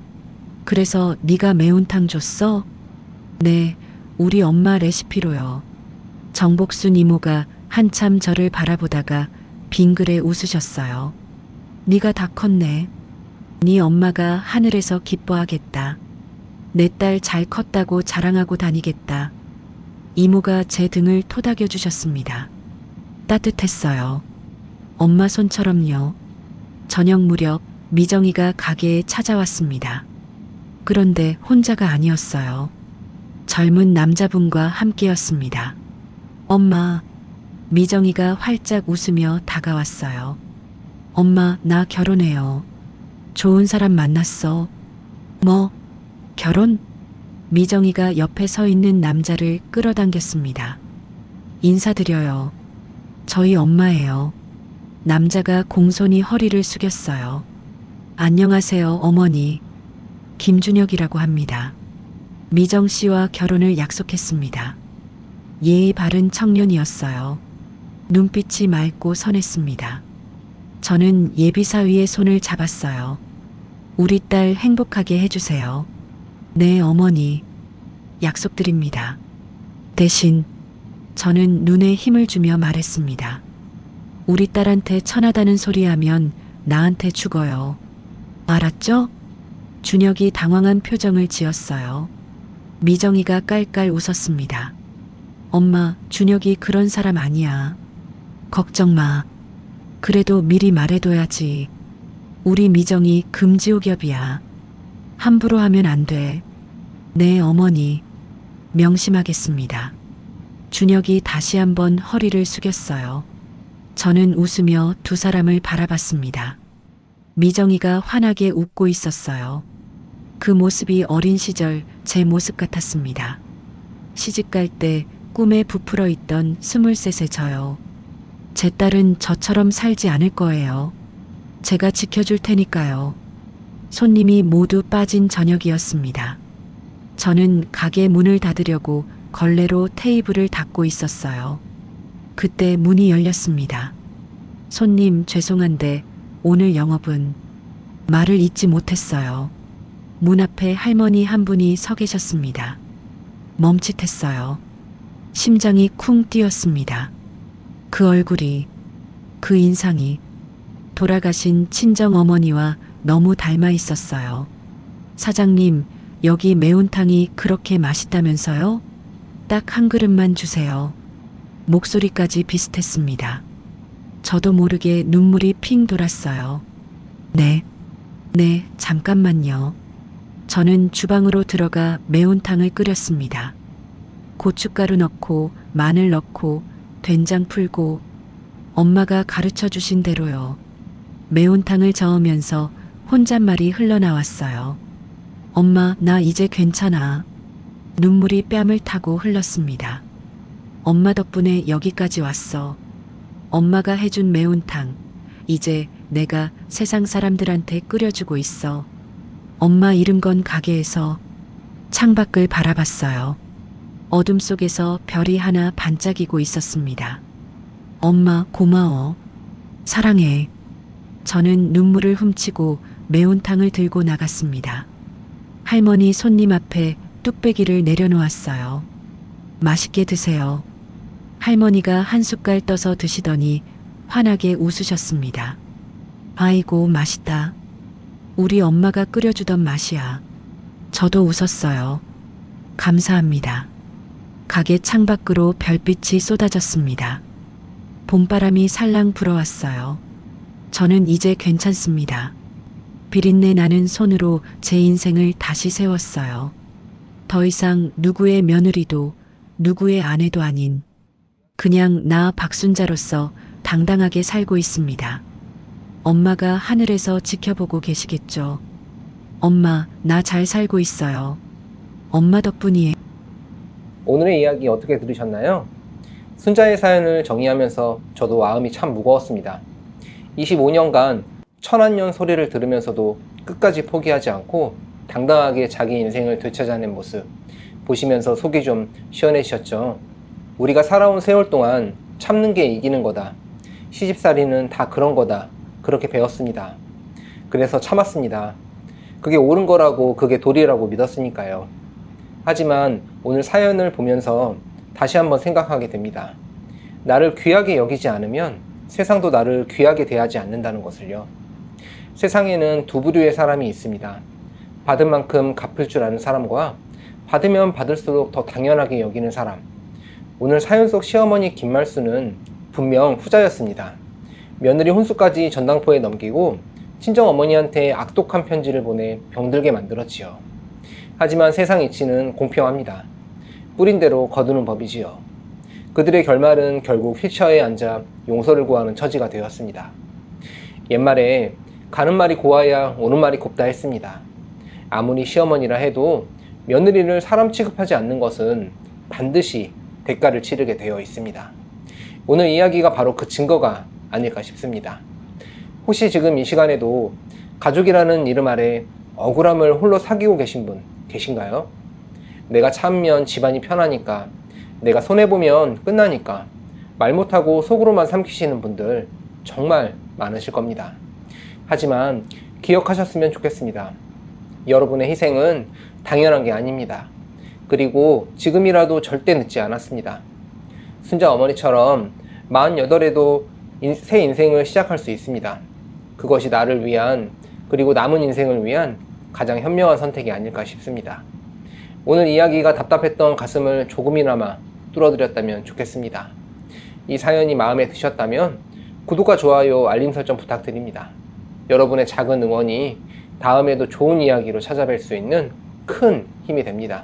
그래서 네가 매운탕 줬어? 네, 우리 엄마 레시피로요. 정복순 이모가 한참 저를 바라보다가 빙그레 웃으셨어요. 네가 다 컸네. 네 엄마가 하늘에서 기뻐하겠다. 내 딸 잘 컸다고 자랑하고 다니겠다. 이모가 제 등을 토닥여 주셨습니다. 따뜻했어요. 엄마 손처럼요. 저녁 무렵 미정이가 가게에 찾아왔습니다. 그런데 혼자가 아니었어요. 젊은 남자분과 함께였습니다. 엄마, 미정이가 활짝 웃으며 다가왔어요. 엄마, 나 결혼해요. 좋은 사람 만났어. 뭐? 결혼? 미정이가 옆에 서 있는 남자를 끌어당겼습니다. 인사드려요. 저희 엄마예요. 남자가 공손히 허리를 숙였어요. 안녕하세요, 어머니. 김준혁이라고 합니다. 미정 씨와 결혼을 약속했습니다. 예의 바른 청년이었어요. 눈빛이 맑고 선했습니다. 저는 예비사위의 손을 잡았어요. 우리 딸 행복하게 해주세요. 네, 어머니. 약속드립니다. 대신 저는 눈에 힘을 주며 말했습니다. 우리 딸한테 천하다는 소리 하면 나한테 죽어요. 알았죠? 준혁이 당황한 표정을 지었어요. 미정이가 깔깔 웃었습니다. 엄마, 준혁이 그런 사람 아니야. 걱정 마. 그래도 미리 말해둬야지. 우리 미정이 금지옥엽이야. 함부로 하면 안 돼. 네, 어머니. 명심하겠습니다. 준혁이 다시 한번 허리를 숙였어요. 저는 웃으며 두 사람을 바라봤습니다. 미정이가 환하게 웃고 있었어요. 그 모습이 어린 시절 제 모습 같았습니다. 시집갈 때 꿈에 부풀어 있던 23세 저요. 제 딸은 저처럼 살지 않을 거예요. 제가 지켜줄 테니까요. 손님이 모두 빠진 저녁이었습니다. 저는 가게 문을 닫으려고 걸레로 테이블을 닦고 있었어요. 그때 문이 열렸습니다. 손님, 죄송한데 오늘 영업은... 말을 잇지 못했어요. 문 앞에 할머니 한 분이 서 계셨습니다. 멈칫했어요. 심장이 쿵 뛰었습니다. 그 얼굴이, 그 인상이 돌아가신 친정 어머니와 너무 닮아 있었어요. 사장님, 여기 매운탕이 그렇게 맛있다면서요? 딱 한 그릇만 주세요. 목소리까지 비슷했습니다. 저도 모르게 눈물이 핑 돌았어요. 네, 잠깐만요. 저는 주방으로 들어가 매운탕을 끓였습니다. 고춧가루 넣고 마늘 넣고 된장 풀고 엄마가 가르쳐 주신 대로요. 매운탕을 저으면서 혼잣말이 흘러나왔어요. 엄마, 나 이제 괜찮아. 눈물이 뺨을 타고 흘렀습니다. 엄마 덕분에 여기까지 왔어. 엄마가 해준 매운탕, 이제 내가 세상 사람들한테 끓여주고 있어. 엄마 이름 건 가게에서 창밖을 바라봤어요. 어둠 속에서 별이 하나 반짝이고 있었습니다. 엄마 고마워. 사랑해. 저는 눈물을 훔치고 매운탕을 들고 나갔습니다. 할머니 손님 앞에 뚝배기를 내려놓았어요. 맛있게 드세요. 할머니가 한 숟갈 떠서 드시더니 환하게 웃으셨습니다. 아이고, 맛있다. 우리 엄마가 끓여주던 맛이야. 저도 웃었어요. 감사합니다. 가게 창밖으로 별빛이 쏟아졌습니다. 봄바람이 살랑 불어왔어요. 저는 이제 괜찮습니다. 비린내 나는 손으로 제 인생을 다시 세웠어요. 더 이상 누구의 며느리도 누구의 아내도 아닌 그냥 나 박순자로서 당당하게 살고 있습니다. 엄마가 하늘에서 지켜보고 계시겠죠. 엄마, 나 잘 살고 있어요. 엄마 덕분이에요. 오늘의 이야기 어떻게 들으셨나요? 순자의 사연을 정리하면서 저도 마음이 참 무거웠습니다. 25년간 천안년 소리를 들으면서도 끝까지 포기하지 않고 당당하게 자기 인생을 되찾아낸 모습 보시면서 속이 좀 시원해지셨죠? 우리가 살아온 세월 동안 참는 게 이기는 거다. 시집살이는 다 그런 거다. 그렇게 배웠습니다. 그래서 참았습니다. 그게 옳은 거라고, 그게 도리라고 믿었으니까요. 하지만 오늘 사연을 보면서 다시 한번 생각하게 됩니다. 나를 귀하게 여기지 않으면 세상도 나를 귀하게 대하지 않는다는 것을요. 세상에는 두 부류의 사람이 있습니다. 받은 만큼 갚을 줄 아는 사람과 받으면 받을수록 더 당연하게 여기는 사람. 오늘 사연 속 시어머니 김말수는 분명 후자였습니다. 며느리 혼수까지 전당포에 넘기고 친정어머니한테 악독한 편지를 보내 병들게 만들었지요. 하지만 세상 이치는 공평합니다. 뿌린 대로 거두는 법이지요. 그들의 결말은 결국 휠체어에 앉아 용서를 구하는 처지가 되었습니다. 옛말에 가는 말이 고와야 오는 말이 곱다 했습니다. 아무리 시어머니라 해도 며느리를 사람 취급하지 않는 것은 반드시 대가를 치르게 되어 있습니다. 오늘 이야기가 바로 그 증거가 아닐까 싶습니다. 혹시 지금 이 시간에도 가족이라는 이름 아래 억울함을 홀로 사귀고 계신 분 계신가요? 내가 참으면 집안이 편하니까, 내가 손해보면 끝나니까 말 못하고 속으로만 삼키시는 분들 정말 많으실 겁니다. 하지만 기억하셨으면 좋겠습니다. 여러분의 희생은 당연한 게 아닙니다. 그리고 지금이라도 절대 늦지 않았습니다. 순자 어머니처럼 48에도 새 인생을 시작할 수 있습니다. 그것이 나를 위한, 그리고 남은 인생을 위한 가장 현명한 선택이 아닐까 싶습니다. 오늘 이야기가 답답했던 가슴을 조금이나마 뚫어드렸다면 좋겠습니다. 이 사연이 마음에 드셨다면 구독과 좋아요, 알림 설정 부탁드립니다. 여러분의 작은 응원이 다음에도 좋은 이야기로 찾아뵐 수 있는 큰 힘이 됩니다.